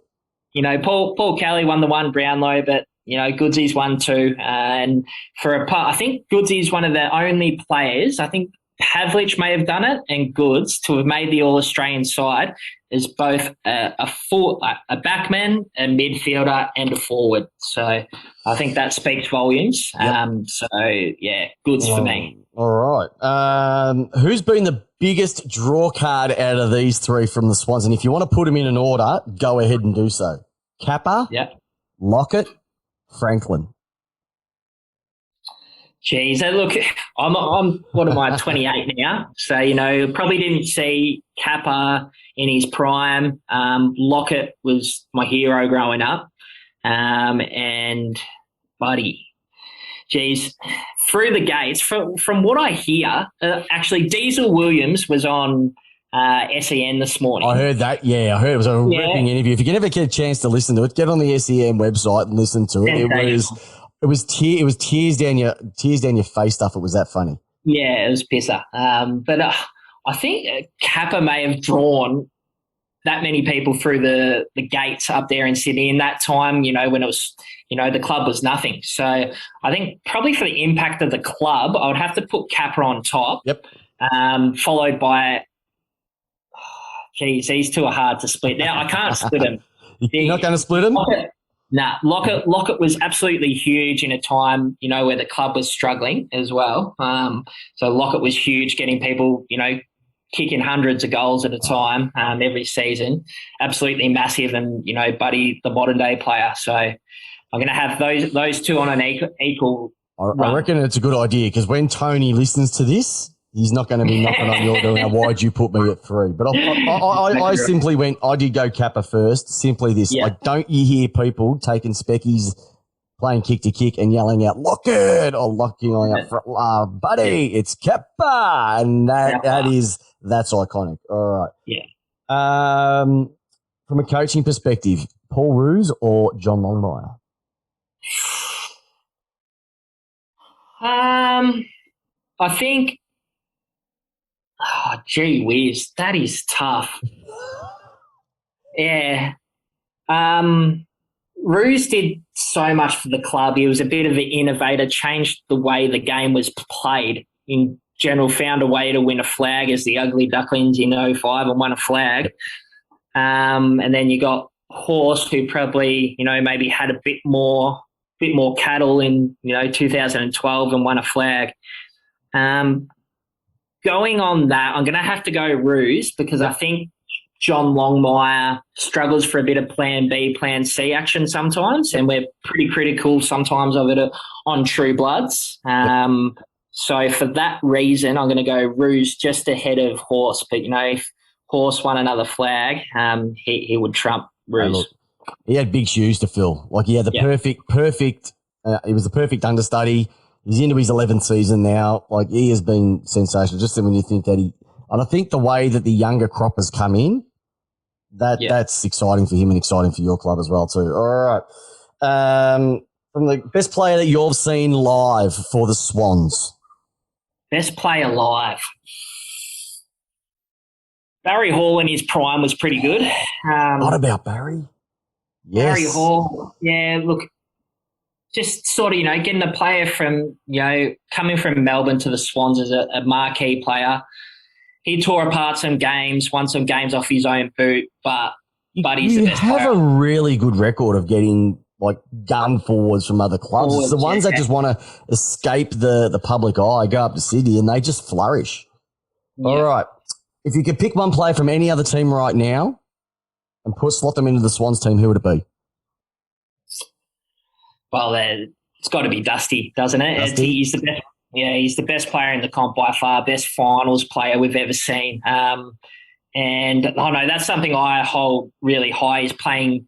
You know, Paul Kelly won the one Brownlow, but, you know, Goodsy's won two. And I think Goodsy's one of the only players, I think Pavlich may have done it, and Goods to have made the All-Australian side is both a backman, a midfielder, and a forward. So I think that speaks volumes. Yep. So, yeah, Goods for me. All right. Who's been the biggest draw card out of these three from the Swans? And if you want to put them in an order, go ahead and do so. Kappa, Lockett, Franklin. Geez, look, I'm what am I, 28 now? So, you know, probably didn't see Kappa in his prime. Lockett was my hero growing up. And Buddy, geez, through the gates, from what I hear, actually Diesel Williams was on SEN this morning. I heard that, yeah. I heard it was a ripping interview. If you can ever get a chance to listen to it, get on the SEN website and listen to it. It was tears down your face stuff. It was that funny. Yeah, it was pisser. But I think Kappa may have drawn that many people through the gates up there in Sydney in that time, when it was, the club was nothing. So I think probably for the impact of the club, I would have to put Kappa on top. Yep. Followed by, these two are hard to split. Now, I can't split them. You're not going to split them? Lockett was absolutely huge in a time, where the club was struggling as well. So Lockett was huge, getting people, kicking hundreds of goals at a time every season. Absolutely massive, and, Buddy, the modern-day player. So I'm going to have those two on an equal I reckon it's a good idea, because when Tony listens to this, he's not going to be knocking on your door. Why'd you put me at 3? But I simply went, I did go Kappa first. Simply this. Yeah. Like, don't you hear people taking speckies, playing kick to kick and yelling out, lock it, or locking out, Buddy, it's Kappa. And that's iconic. All right. Yeah. From a coaching perspective, Paul Roos or John Longmire? I think, gee whiz, that is tough. Yeah. Roos did so much for the club. He was a bit of an innovator, changed the way the game was played. In general, found a way to win a flag as the Ugly Ducklings in 05 and won a flag. And then you got Horse, who probably, maybe had a bit more cattle in, 2012 and won a flag. Going on that, I'm going to have to go Roos, because I think John Longmire struggles for a bit of plan B, plan C action sometimes, and we're pretty critical sometimes of it on True Bloods. So for that reason, I'm going to go Roos just ahead of Horse. But, if Horse won another flag, he would trump Roos. He had big shoes to fill. Like, he had the perfect he was the perfect understudy. He's into his 11th season now. Like, he has been sensational. Just when you think that and I think the way that the younger crop has come in, that's exciting for him and exciting for your club as well too. All right. From the best player that you've seen live for the Swans. Best player live. Barry Hall in his prime was pretty good. What about Barry? Yes. Barry Hall, look, just sort of, getting a player from, coming from Melbourne to the Swans as a marquee player. He tore apart some games, won some games off his own boot, but he's the best player. You have a really good record of getting, like, gun forwards from other clubs. It's the ones that just want to escape the public eye, go up to Sydney, and they just flourish. Yeah. All right. If you could pick one player from any other team right now and slot them into the Swans team, who would it be? Well, it's got to be Dusty, doesn't it? Dusty? He's the best. Yeah, he's the best player in the comp by far, best finals player we've ever seen. And that's something I hold really high. He's playing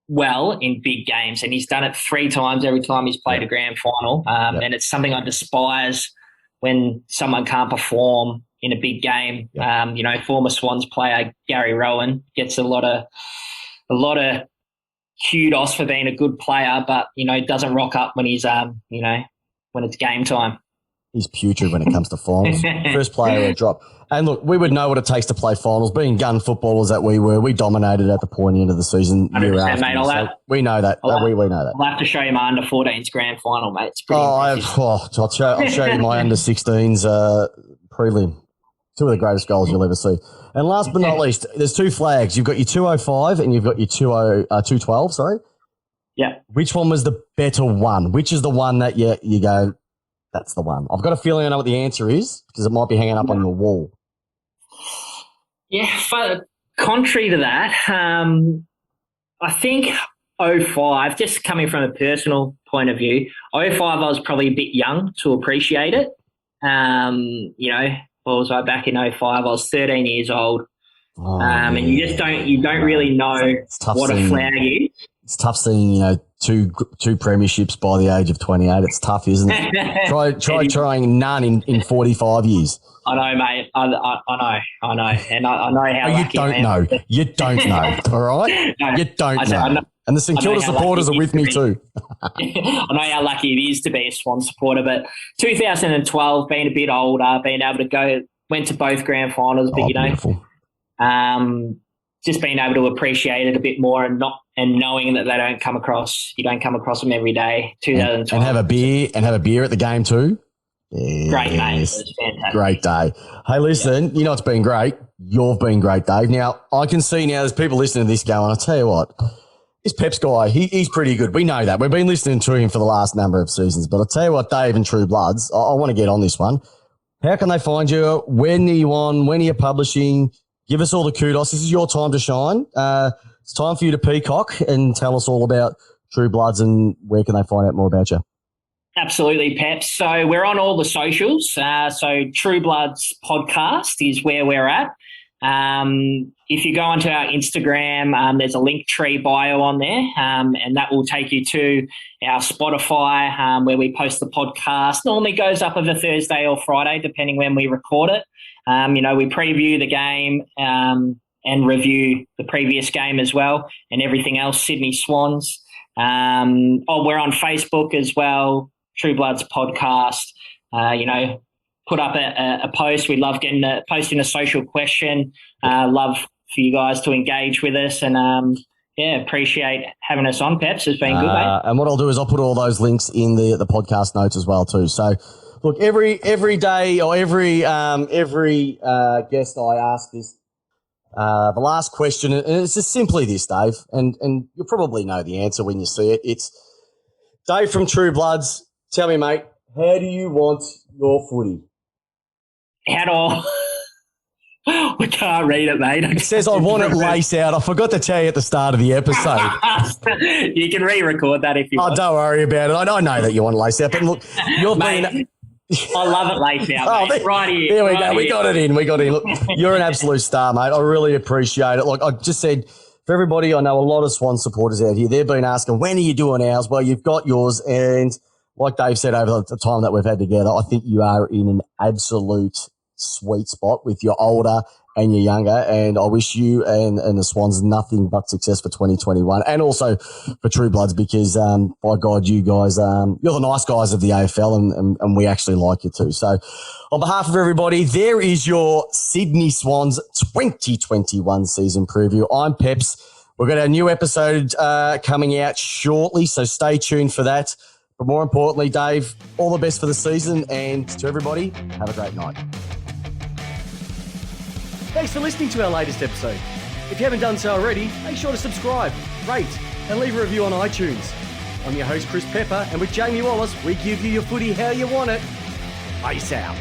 well in big games, and he's done it 3 times every time he's played a grand final. And it's something I despise when someone can't perform in a big game. Former Swans player Gary Rowan gets a lot of kudos for being a good player, but doesn't rock up when he's when it's game time. He's putrid when it comes to finals. First player to drop. And look, we would know what it takes to play finals. Being gun footballers that we were, we dominated at the pointy end of the season. Year after. Mate, we know that. We know that. I'll have to show you my under-14s grand final, mate. It's pretty impressive. I'll show you my under-16s prelim. 2 of the greatest goals you'll ever see. And last but not least, there's 2 flags. You've got your 205 and you've got your 212, sorry. Yeah. Which one was the better one? Which is the one that you go, that's the one? I've got a feeling I know what the answer is, because it might be hanging up on your wall. Yeah, contrary to that, I think 05, just coming from a personal point of view, 05 I was probably a bit young to appreciate it. What was I back in 05? I was 13 years old. And you don't really know what a flag is. It's tough seeing, two premierships by the age of 28. It's tough, isn't it? Try trying none in 45 years. I know, mate. I know. And I know how lucky I am. You don't know, all right? No, you don't know. And the St Kilda supporters are with me too. I know how lucky it is to be a Swan supporter, but 2012, being a bit older, being able to went to both grand finals, but beautiful. just being able to appreciate it a bit more and knowing that you don't come across them every day. 2012. And have a beer at the game too. Yes. Great, mate. It was fantastic. Great day. Hey, listen, you know it's been great. You've been great, Dave. Now, I can see now there's people listening to this going, I'll tell you what, this Peps guy, he's pretty good. We know that. We've been listening to him for the last number of seasons. But I'll tell you what, Dave and True Bloods, I want to get on this one. How can they find you? When are you on? When are you publishing? Give us all the kudos. This is your time to shine. It's time for you to peacock and tell us all about True Bloods and where can they find out more about you. Absolutely, Peps. So we're on all the socials. So True Bloods podcast is where we're at. If you go onto our Instagram, there's a Linktree bio on there, and that will take you to our Spotify, where we post the podcast. Normally goes up either Thursday or Friday, depending when we record it. We preview the game and review the previous game as well, and everything else, Sydney Swans. We're on Facebook as well, True Bloods podcast. Put up a post. We love posting a social question. Love for you guys to engage with us, and appreciate having us on, Peps. It's been good, mate. And what I'll do is I'll put all those links in the podcast notes as well too. So, look, every day or every guest I ask this, the last question, and it's just simply this, Dave, and you'll probably know the answer when you see it. It's Dave from True Bloods. Tell me, mate, how do you want your footy? We can't read it, mate. It says I want it lace out. I forgot to tell you at the start of the episode. You can re-record that if you want. Oh, don't worry about it. I know that you want it lace out, but look, you're mate, I love it lace out, mate. Right here. There we go. Here. We got it in. Look, you're an absolute star, mate. I really appreciate it. Like I just said, for everybody, I know a lot of Swan supporters out here. They've been asking, when are you doing ours? Well, you've got yours, and like Dave said over the time that we've had together, I think you are in an absolute sweet spot with your older and your younger, and I wish you and the Swans nothing but success for 2021 and also for True Bloods because, by God, you guys, you're the nice guys of the AFL and we actually like you too. So on behalf of everybody, there is your Sydney Swans 2021 season preview. I'm Peps. We've got our new episode coming out shortly, so stay tuned for that. But more importantly, Dave, all the best for the season, and to everybody, have a great night. Thanks for listening to our latest episode. If you haven't done so already, make sure to subscribe, rate, and leave a review on iTunes. I'm your host, Chris Pepper, and with Jamie Wallace, we give you your footy how you want it. Peace out.